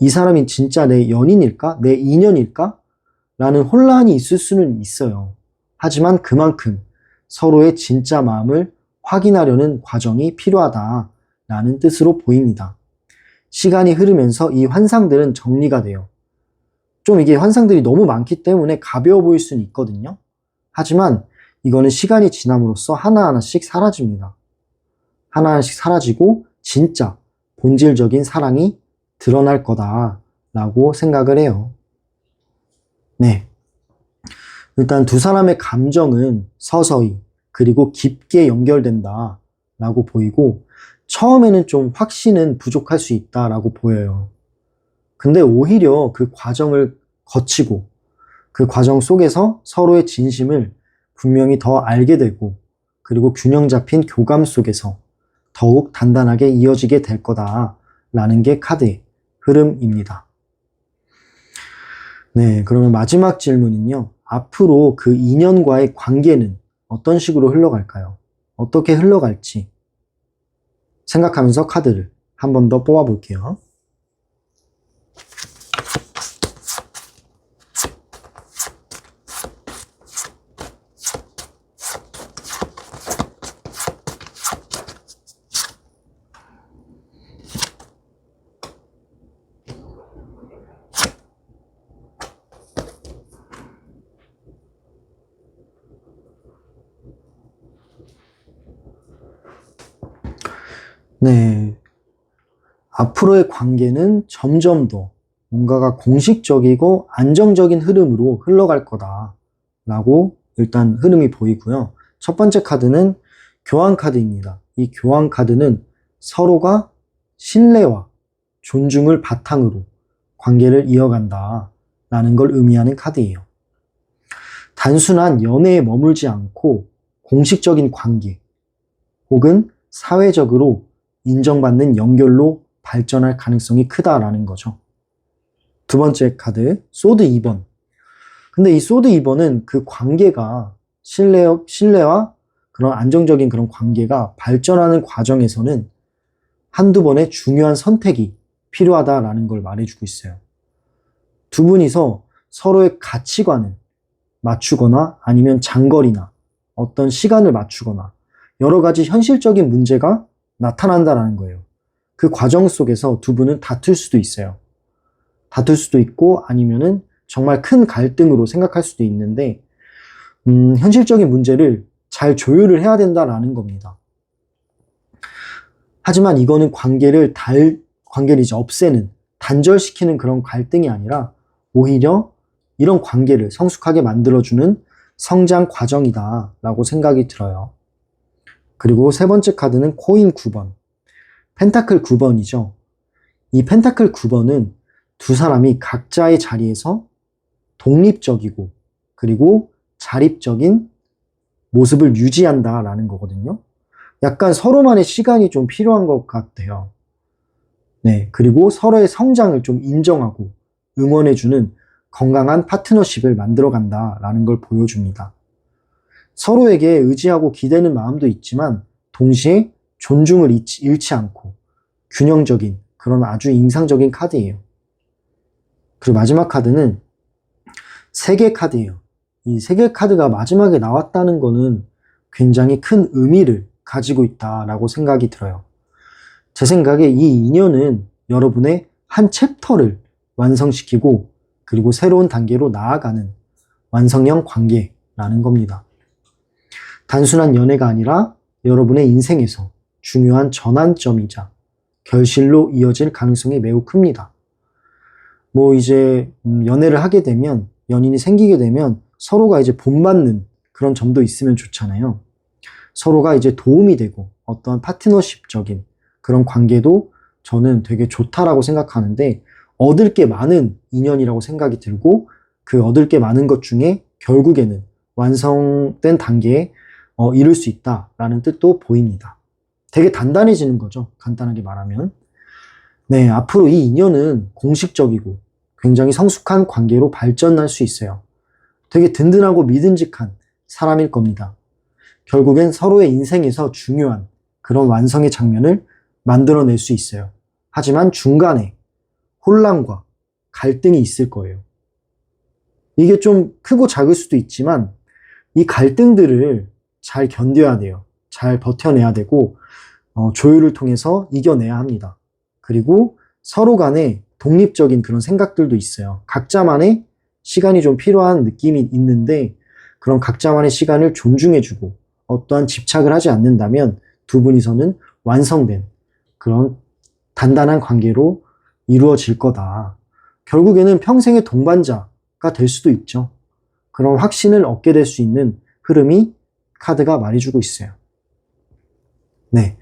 이 사람이 진짜 내 연인일까? 내 인연일까? 라는 혼란이 있을 수는 있어요. 하지만 그만큼 서로의 진짜 마음을 확인하려는 과정이 필요하다라는 뜻으로 보입니다. 시간이 흐르면서 이 환상들은 정리가 돼요. 좀 이게 환상들이 너무 많기 때문에 가벼워 보일 수는 있거든요. 하지만 이거는 시간이 지남으로써 하나하나씩 사라집니다. 하나하나씩 사라지고 진짜 본질적인 사랑이 드러날 거다라고 생각을 해요. 네. 일단 두 사람의 감정은 서서히 그리고 깊게 연결된다라고 보이고, 처음에는 좀 확신은 부족할 수 있다라고 보여요. 근데 오히려 그 과정을 거치고 그 과정 속에서 서로의 진심을 분명히 더 알게 되고, 그리고 균형 잡힌 교감 속에서 더욱 단단하게 이어지게 될 거다라는 게 카드의 흐름입니다. 네, 그러면 마지막 질문은요. 앞으로 그 인연과의 관계는 어떤 식으로 흘러갈까요? 어떻게 흘러갈지 생각하면서 카드를 한 번 더 뽑아볼게요. 네, 앞으로의 관계는 점점 더 뭔가가 공식적이고 안정적인 흐름으로 흘러갈 거다라고 일단 흐름이 보이고요. 첫 번째 카드는 교환 카드입니다. 이 교환 카드는 서로가 신뢰와 존중을 바탕으로 관계를 이어간다 라는 걸 의미하는 카드예요. 단순한 연애에 머물지 않고 공식적인 관계 혹은 사회적으로 인정받는 연결로 발전할 가능성이 크다라는 거죠. 두 번째 카드, 소드 2번. 근데 이 소드 2번은 그 관계가 신뢰와 그런 안정적인 그런 관계가 발전하는 과정에서는 한두 번의 중요한 선택이 필요하다라는 걸 말해주고 있어요. 두 분이서 서로의 가치관을 맞추거나 아니면 장거리나 어떤 시간을 맞추거나 여러 가지 현실적인 문제가 나타난다라는 거예요. 그 과정 속에서 두 분은 다툴 수도 있어요. 다툴 수도 있고 아니면은 정말 큰 갈등으로 생각할 수도 있는데 현실적인 문제를 잘 조율을 해야 된다라는 겁니다. 하지만 이거는 관계를 이제 없애는, 단절시키는 그런 갈등이 아니라 오히려 이런 관계를 성숙하게 만들어주는 성장 과정이다라고 생각이 들어요. 그리고 세 번째 카드는 코인 9번. 펜타클 9번이죠. 이 펜타클 9번은 두 사람이 각자의 자리에서 독립적이고 그리고 자립적인 모습을 유지한다라는 거거든요. 약간 서로만의 시간이 좀 필요한 것 같아요. 네, 그리고 서로의 성장을 좀 인정하고 응원해주는 건강한 파트너십을 만들어간다라는 걸 보여줍니다. 서로에게 의지하고 기대는 마음도 있지만 동시에 존중을 잃지 않고 균형적인 그런 아주 인상적인 카드예요. 그리고 마지막 카드는 세계 카드예요. 이 세계 카드가 마지막에 나왔다는 거는 굉장히 큰 의미를 가지고 있다라고 생각이 들어요. 제 생각에 이 인연은 여러분의 한 챕터를 완성시키고 그리고 새로운 단계로 나아가는 완성형 관계라는 겁니다. 단순한 연애가 아니라 여러분의 인생에서 중요한 전환점이자 결실로 이어질 가능성이 매우 큽니다. 뭐 이제 연애를 하게 되면 연인이 생기게 되면 서로가 이제 본받는 그런 점도 있으면 좋잖아요. 서로가 이제 도움이 되고 어떤 파트너십적인 그런 관계도 저는 되게 좋다라고 생각하는데 얻을 게 많은 인연이라고 생각이 들고 그 얻을 게 많은 것 중에 결국에는 완성된 단계에 이룰 수 있다라는 뜻도 보입니다. 되게 단단해지는 거죠. 간단하게 말하면. 네, 앞으로 이 인연은 공식적이고 굉장히 성숙한 관계로 발전할 수 있어요. 되게 든든하고 믿음직한 사람일 겁니다. 결국엔 서로의 인생에서 중요한 그런 완성의 장면을 만들어낼 수 있어요. 하지만 중간에 혼란과 갈등이 있을 거예요. 이게 좀 크고 작을 수도 있지만 이 갈등들을 잘 견뎌야 돼요. 잘 버텨내야 되고 조율을 통해서 이겨내야 합니다. 그리고 서로 간에 독립적인 그런 생각들도 있어요. 각자만의 시간이 좀 필요한 느낌이 있는데 그런 각자만의 시간을 존중해주고 어떠한 집착을 하지 않는다면 두 분이서는 완성된 그런 단단한 관계로 이루어질 거다. 결국에는 평생의 동반자가 될 수도 있죠. 그런 확신을 얻게 될 수 있는 흐름이 카드가 말해주고 있어요. 네,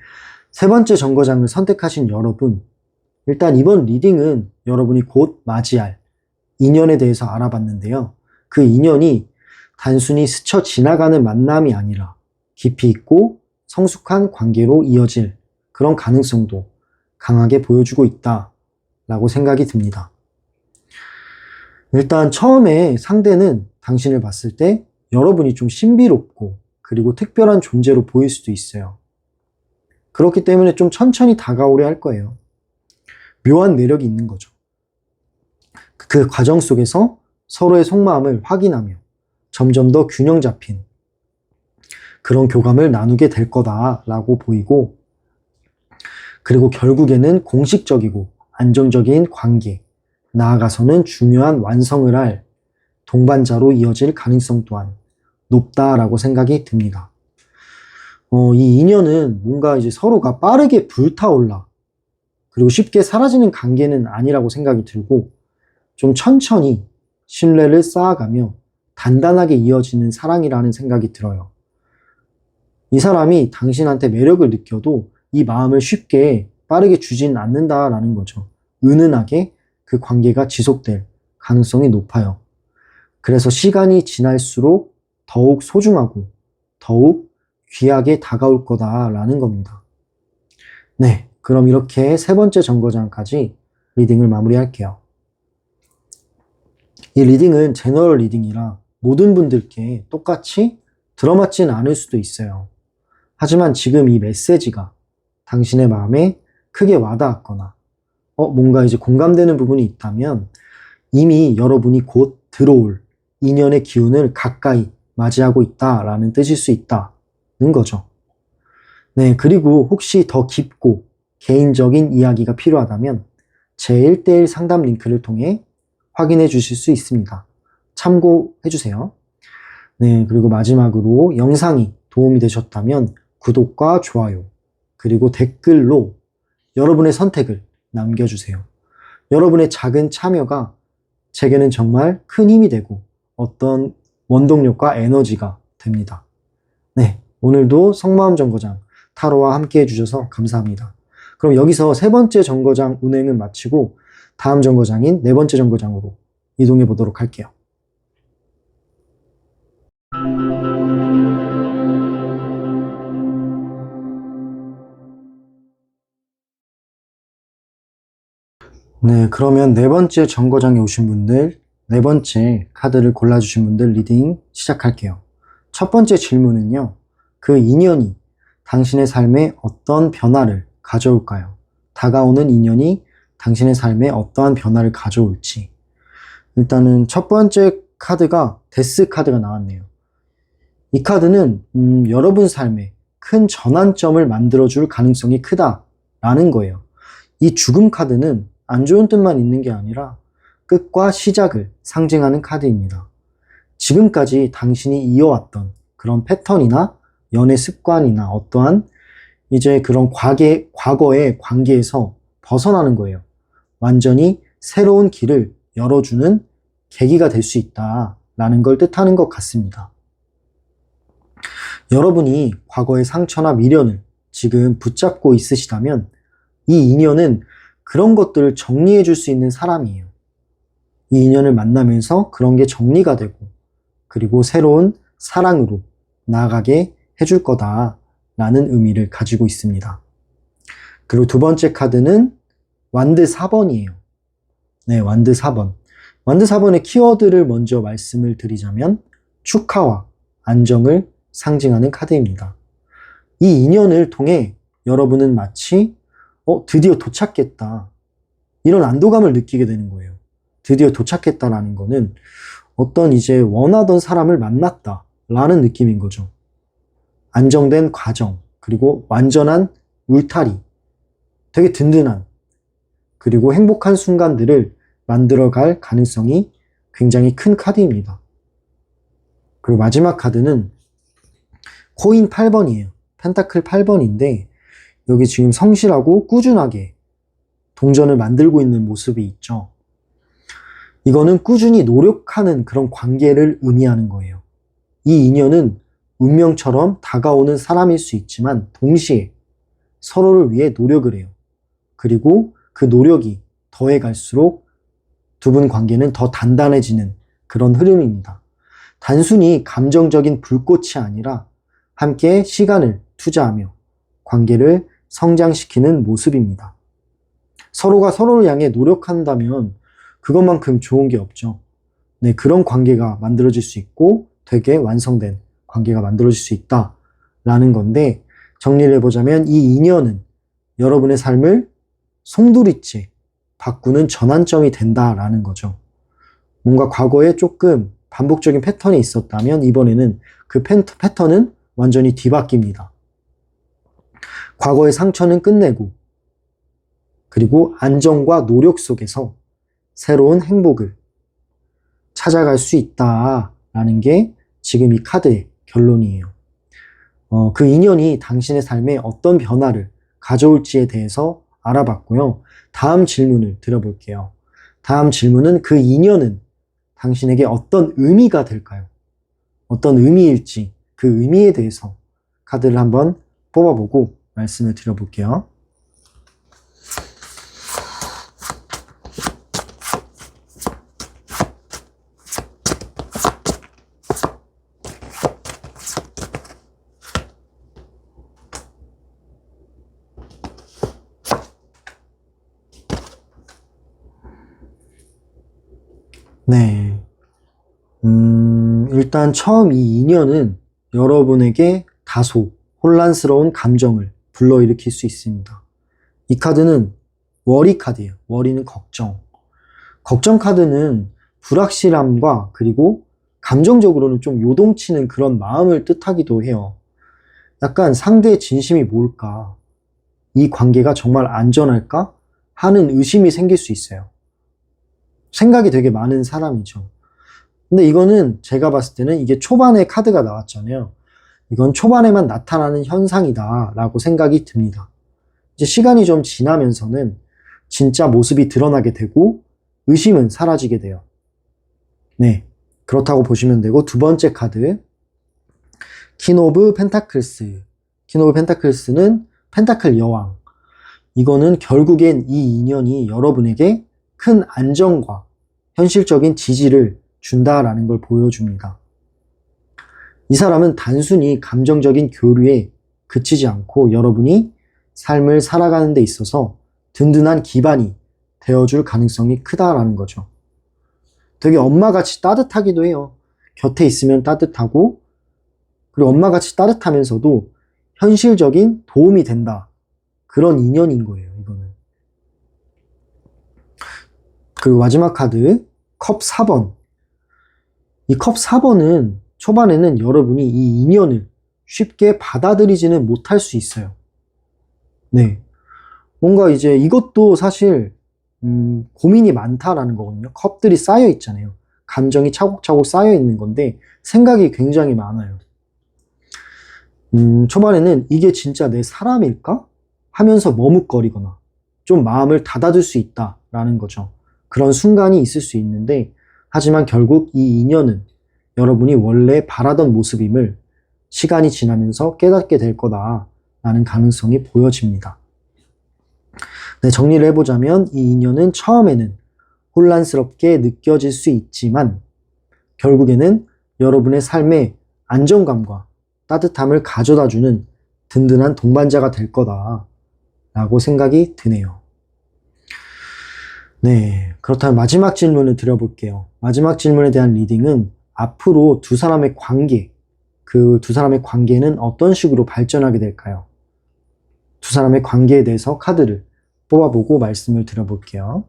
세 번째 정거장을 선택하신 여러분, 일단 이번 리딩은 여러분이 곧 맞이할 인연에 대해서 알아봤는데요. 그 인연이 단순히 스쳐 지나가는 만남이 아니라 깊이 있고 성숙한 관계로 이어질 그런 가능성도 강하게 보여주고 있다라고 생각이 듭니다. 일단 처음에 상대는 당신을 봤을 때 여러분이 좀 신비롭고 그리고 특별한 존재로 보일 수도 있어요. 그렇기 때문에 좀 천천히 다가오려 할 거예요. 묘한 매력이 있는 거죠. 그 과정 속에서 서로의 속마음을 확인하며 점점 더 균형 잡힌 그런 교감을 나누게 될 거다라고 보이고, 그리고 결국에는 공식적이고 안정적인 관계, 나아가서는 중요한 완성을 할 동반자로 이어질 가능성 또한 높다라고 생각이 듭니다. 이 인연은 뭔가 이제 서로가 빠르게 불타올라 그리고 쉽게 사라지는 관계는 아니라고 생각이 들고 좀 천천히 신뢰를 쌓아가며 단단하게 이어지는 사랑이라는 생각이 들어요. 이 사람이 당신한테 매력을 느껴도 이 마음을 쉽게 빠르게 주진 않는다라는 거죠. 은은하게 그 관계가 지속될 가능성이 높아요. 그래서 시간이 지날수록 더욱 소중하고 더욱 귀하게 다가올 거다라는 겁니다. 네, 그럼 이렇게 세 번째 정거장까지 리딩을 마무리할게요. 이 리딩은 제너럴 리딩이라 모든 분들께 똑같이 들어맞진 않을 수도 있어요. 하지만 지금 이 메시지가 당신의 마음에 크게 와닿았거나 뭔가 이제 공감되는 부분이 있다면 이미 여러분이 곧 들어올 인연의 기운을 가까이 맞이하고 있다라는 뜻일 수 있다는 거죠. 네, 그리고 혹시 더 깊고 개인적인 이야기가 필요하다면 제 1:1 상담 링크를 통해 확인해 주실 수 있습니다. 참고해 주세요. 네, 그리고 마지막으로 영상이 도움이 되셨다면 구독과 좋아요, 그리고 댓글로 여러분의 선택을 남겨주세요. 여러분의 작은 참여가 제게는 정말 큰 힘이 되고 어떤 원동력과 에너지가 됩니다. 네, 오늘도 속마음 정거장 타로와 함께 해주셔서 감사합니다. 그럼 여기서 세 번째 정거장 운행은 마치고 다음 정거장인 네 번째 정거장으로 이동해 보도록 할게요. 네, 그러면 네 번째 정거장에 오신 분들, 네 번째 카드를 골라주신 분들 리딩 시작할게요. 첫 번째 질문은요, 그 인연이 당신의 삶에 어떤 변화를 가져올까요? 다가오는 인연이 당신의 삶에 어떠한 변화를 가져올지. 일단은 첫 번째 카드가 데스 카드가 나왔네요. 이 카드는 여러분 삶에 큰 전환점을 만들어줄 가능성이 크다라는 거예요. 이 죽음 카드는 안 좋은 뜻만 있는 게 아니라 끝과 시작을 상징하는 카드입니다. 지금까지 당신이 이어왔던 그런 패턴이나 연애 습관이나 어떠한 이제 그런 과거의 관계에서 벗어나는 거예요. 완전히 새로운 길을 열어주는 계기가 될 수 있다라는 걸 뜻하는 것 같습니다. 여러분이 과거의 상처나 미련을 지금 붙잡고 있으시다면 이 인연은 그런 것들을 정리해 줄 수 있는 사람이에요. 이 인연을 만나면서 그런 게 정리가 되고 그리고 새로운 사랑으로 나아가게 해줄 거다라는 의미를 가지고 있습니다. 그리고 두 번째 카드는 완드 4번이에요. 네, 완드 4번. 완드 4번의 키워드를 먼저 말씀을 드리자면 축하와 안정을 상징하는 카드입니다. 이 인연을 통해 여러분은 마치 드디어 도착했다. 이런 안도감을 느끼게 되는 거예요. 드디어 도착했다라는 거는 어떤 이제 원하던 사람을 만났다라는 느낌인 거죠. 안정된 과정, 그리고 완전한 울타리, 되게 든든한, 그리고 행복한 순간들을 만들어갈 가능성이 굉장히 큰 카드입니다. 그리고 마지막 카드는 코인 8번이에요. 펜타클 8번인데 여기 지금 성실하고 꾸준하게 동전을 만들고 있는 모습이 있죠. 이거는 꾸준히 노력하는 그런 관계를 의미하는 거예요. 이 인연은 운명처럼 다가오는 사람일 수 있지만 동시에 서로를 위해 노력을 해요. 그리고 그 노력이 더해 갈수록 두 분 관계는 더 단단해지는 그런 흐름입니다. 단순히 감정적인 불꽃이 아니라 함께 시간을 투자하며 관계를 성장시키는 모습입니다. 서로가 서로를 향해 노력한다면 그것만큼 좋은 게 없죠. 네, 그런 관계가 만들어질 수 있고 되게 완성된 관계가 만들어질 수 있다라는 건데 정리를 해보자면 이 인연은 여러분의 삶을 송두리째 바꾸는 전환점이 된다라는 거죠. 뭔가 과거에 조금 반복적인 패턴이 있었다면 이번에는 그 패턴은 완전히 뒤바뀝니다. 과거의 상처는 끝내고 그리고 안정과 노력 속에서 새로운 행복을 찾아갈 수 있다라는 게 지금 이 카드의 결론이에요. 그 인연이 당신의 삶에 어떤 변화를 가져올지에 대해서 알아봤고요. 다음 질문을 드려볼게요. 다음 질문은 그 인연은 당신에게 어떤 의미가 될까요? 어떤 의미일지 그 의미에 대해서 카드를 한번 뽑아보고 말씀을 드려볼게요. 네. 일단 처음 이 인연은 여러분에게 다소 혼란스러운 감정을 불러일으킬 수 있습니다. 이 카드는 워리 카드예요. 워리는 걱정. 걱정 카드는 불확실함과 그리고 감정적으로는 좀 요동치는 그런 마음을 뜻하기도 해요. 약간 상대의 진심이 뭘까? 이 관계가 정말 안전할까? 하는 의심이 생길 수 있어요. 생각이 되게 많은 사람이죠. 근데 이거는 제가 봤을 때는 이게 초반에 카드가 나왔잖아요. 이건 초반에만 나타나는 현상이다 라고 생각이 듭니다. 이제 시간이 좀 지나면서는 진짜 모습이 드러나게 되고 의심은 사라지게 돼요. 네, 그렇다고 보시면 되고, 두 번째 카드 퀸 오브 펜타클스. 퀸 오브 펜타클스는 펜타클 여왕. 이거는 결국엔 이 인연이 여러분에게 큰 안정과 현실적인 지지를 준다라는 걸 보여줍니다. 이 사람은 단순히 감정적인 교류에 그치지 않고 여러분이 삶을 살아가는 데 있어서 든든한 기반이 되어줄 가능성이 크다라는 거죠. 되게 엄마같이 따뜻하기도 해요. 곁에 있으면 따뜻하고, 그리고 엄마같이 따뜻하면서도 현실적인 도움이 된다. 그런 인연인 거예요, 이거는. 그리고 마지막 카드, 컵 4번. 이 컵 4번은 초반에는 여러분이 이 인연을 쉽게 받아들이지는 못할 수 있어요. 네. 뭔가 이제 이것도 사실, 고민이 많다라는 거거든요. 컵들이 쌓여 있잖아요. 감정이 차곡차곡 쌓여 있는 건데, 생각이 굉장히 많아요. 초반에는 이게 진짜 내 사람일까? 하면서 머뭇거리거나 좀 마음을 닫아둘 수 있다라는 거죠. 그런 순간이 있을 수 있는데, 하지만 결국 이 인연은 여러분이 원래 바라던 모습임을 시간이 지나면서 깨닫게 될 거다라는 가능성이 보여집니다. 네, 정리를 해보자면 이 인연은 처음에는 혼란스럽게 느껴질 수 있지만 결국에는 여러분의 삶에 안정감과 따뜻함을 가져다주는 든든한 동반자가 될 거다라고 생각이 드네요. 네, 그렇다면 마지막 질문을 드려볼게요. 마지막 질문에 대한 리딩은 앞으로 두 사람의 관계, 그 두 사람의 관계는 어떤 식으로 발전하게 될까요? 두 사람의 관계에 대해서 카드를 뽑아보고 말씀을 드려볼게요.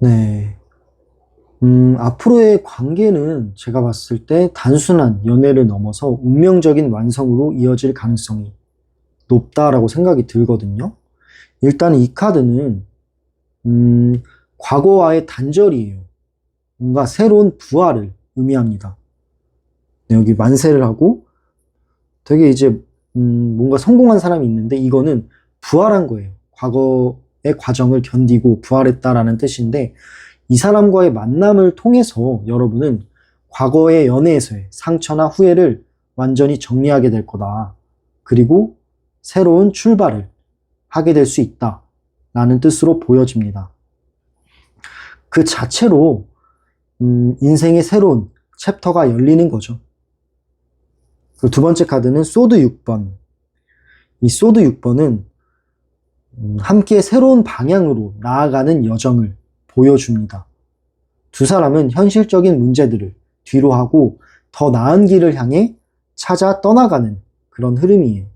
네. 앞으로의 관계는 제가 봤을 때 단순한 연애를 넘어서 운명적인 완성으로 이어질 가능성이 높다라고 생각이 들거든요. 일단 이 카드는, 과거와의 단절이에요. 뭔가 새로운 부활을 의미합니다. 네, 여기 만세를 하고 되게 이제, 뭔가 성공한 사람이 있는데 이거는 부활한 거예요. 과거의 과정을 견디고 부활했다라는 뜻인데, 이 사람과의 만남을 통해서 여러분은 과거의 연애에서의 상처나 후회를 완전히 정리하게 될 거다. 그리고 새로운 출발을 하게 될 수 있다. 라는 뜻으로 보여집니다. 그 자체로 인생의 새로운 챕터가 열리는 거죠. 그리고 두 번째 카드는 소드 6번. 이 소드 6번은 함께 새로운 방향으로 나아가는 여정을 보여줍니다. 두 사람은 현실적인 문제들을 뒤로 하고 더 나은 길을 향해 찾아 떠나가는 그런 흐름이에요.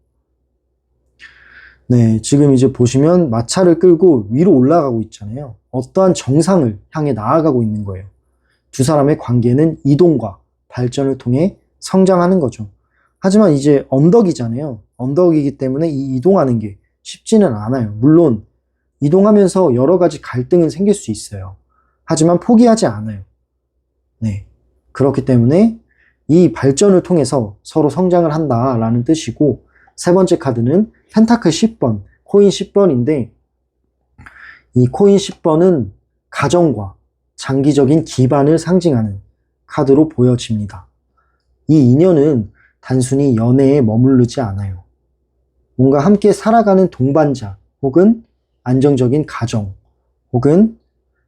네, 지금 이제 보시면 마차를 끌고 위로 올라가고 있잖아요. 어떠한 정상을 향해 나아가고 있는 거예요. 두 사람의 관계는 이동과 발전을 통해 성장하는 거죠. 하지만 이제 언덕이잖아요. 언덕이기 때문에 이 이동하는 게 쉽지는 않아요. 물론 이동하면서 여러 가지 갈등은 생길 수 있어요. 하지만 포기하지 않아요. 네, 그렇기 때문에 이 발전을 통해서 서로 성장을 한다라는 뜻이고, 세 번째 카드는 펜타클 10번, 코인 10번인데 이 코인 10번은 가정과 장기적인 기반을 상징하는 카드로 보여집니다. 이 인연은 단순히 연애에 머무르지 않아요. 뭔가 함께 살아가는 동반자, 혹은 안정적인 가정, 혹은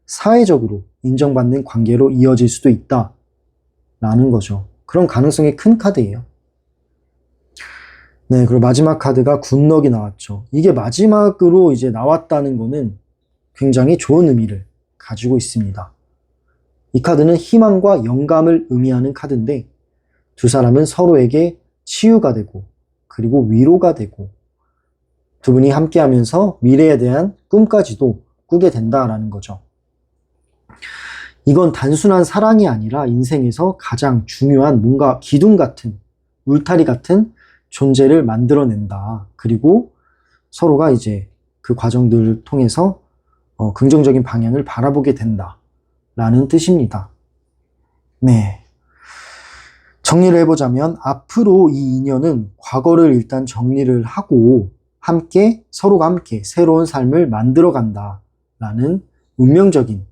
사회적으로 인정받는 관계로 이어질 수도 있다라는 거죠. 그런 가능성이 큰 카드예요. 네, 그리고 마지막 카드가 굿럭이 나왔죠. 이게 마지막으로 이제 나왔다는 거는 굉장히 좋은 의미를 가지고 있습니다. 이 카드는 희망과 영감을 의미하는 카드인데, 두 사람은 서로에게 치유가 되고, 그리고 위로가 되고, 두 분이 함께 하면서 미래에 대한 꿈까지도 꾸게 된다라는 거죠. 이건 단순한 사랑이 아니라 인생에서 가장 중요한 뭔가 기둥 같은, 울타리 같은 존재를 만들어낸다. 그리고 서로가 이제 그 과정들을 통해서 긍정적인 방향을 바라보게 된다. 라는 뜻입니다. 네. 정리를 해보자면, 앞으로 이 인연은 과거를 일단 정리를 하고 서로가 함께 새로운 삶을 만들어 간다 라는 운명적인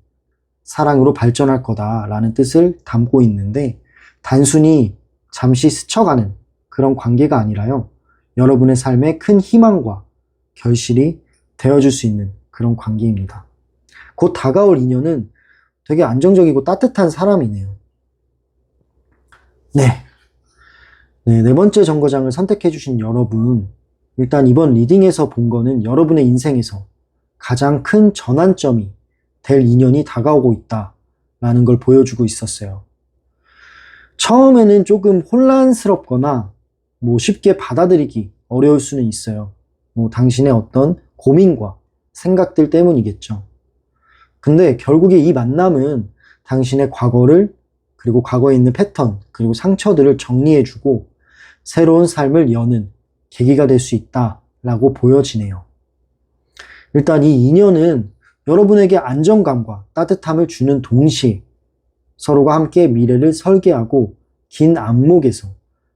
사랑으로 발전할 거다라는 뜻을 담고 있는데, 단순히 잠시 스쳐가는 그런 관계가 아니라요, 여러분의 삶에 큰 희망과 결실이 되어줄 수 있는 그런 관계입니다. 곧 다가올 인연은 되게 안정적이고 따뜻한 사람이네요. 네 번째 정거장을 선택해주신 여러분, 일단 이번 리딩에서 본 거는 여러분의 인생에서 가장 큰 전환점이 될 인연이 다가오고 있다라는 걸 보여주고 있었어요. 처음에는 조금 혼란스럽거나 쉽게 받아들이기 어려울 수는 있어요. 당신의 어떤 고민과 생각들 때문이겠죠. 근데 결국에 이 만남은 당신의 과거를, 그리고 과거에 있는 패턴, 그리고 상처들을 정리해주고 새로운 삶을 여는 계기가 될 수 있다라고 보여지네요. 일단 이 인연은 여러분에게 안정감과 따뜻함을 주는 동시에 서로가 함께 미래를 설계하고 긴 안목에서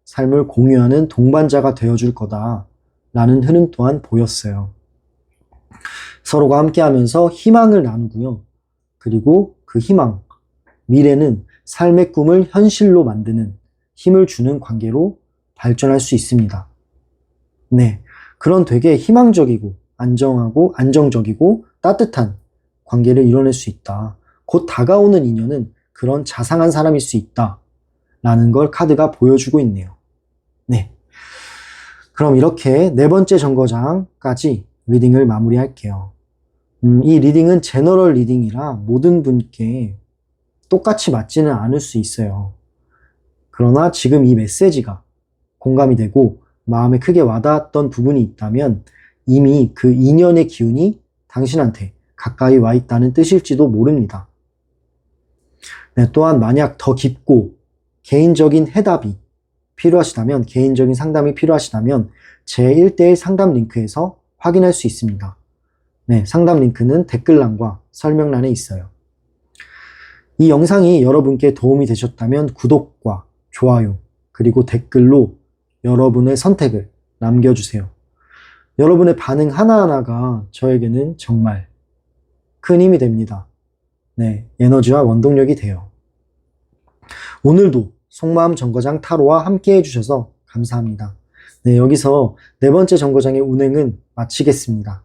삶을 공유하는 동반자가 되어줄 거다라는 흐름 또한 보였어요. 서로가 함께 하면서 희망을 나누고요. 그리고 그 희망, 미래는 삶의 꿈을 현실로 만드는 힘을 주는 관계로 발전할 수 있습니다. 네, 그런 되게 희망적이고 안정적이고 따뜻한 관계를 이뤄낼 수 있다. 곧 다가오는 인연은 그런 자상한 사람일 수 있다. 라는 걸 카드가 보여주고 있네요. 네, 그럼 이렇게 네 번째 정거장까지 리딩을 마무리할게요. 이 리딩은 제너럴 리딩이라 모든 분께 똑같이 맞지는 않을 수 있어요. 그러나 지금 이 메시지가 공감이 되고 마음에 크게 와닿았던 부분이 있다면 이미 그 인연의 기운이 당신한테 가까이 와 있다는 뜻일지도 모릅니다. 네, 또한 만약 더 깊고 개인적인 해답이 필요하시다면, 개인적인 상담이 필요하시다면 제 1대1 상담 링크에서 확인할 수 있습니다. 네, 상담 링크는 댓글란과 설명란에 있어요. 이 영상이 여러분께 도움이 되셨다면 구독과 좋아요, 그리고 댓글로 여러분의 선택을 남겨주세요. 여러분의 반응 하나하나가 저에게는 정말 큰 힘이 됩니다. 네, 에너지와 원동력이 돼요. 오늘도 속마음 정거장 타로와 함께 해주셔서 감사합니다. 네, 여기서 네 번째 정거장의 운행은 마치겠습니다.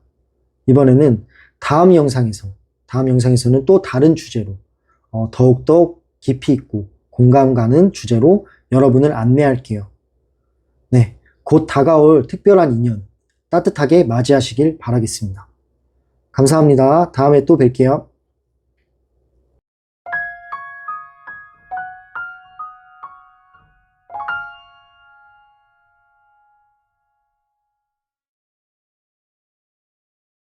이번에는 다음 영상에서는 또 다른 주제로 더욱더 깊이 있고 공감 가는 주제로 여러분을 안내할게요. 네, 곧 다가올 특별한 인연 따뜻하게 맞이하시길 바라겠습니다. 감사합니다. 다음에 또 뵐게요.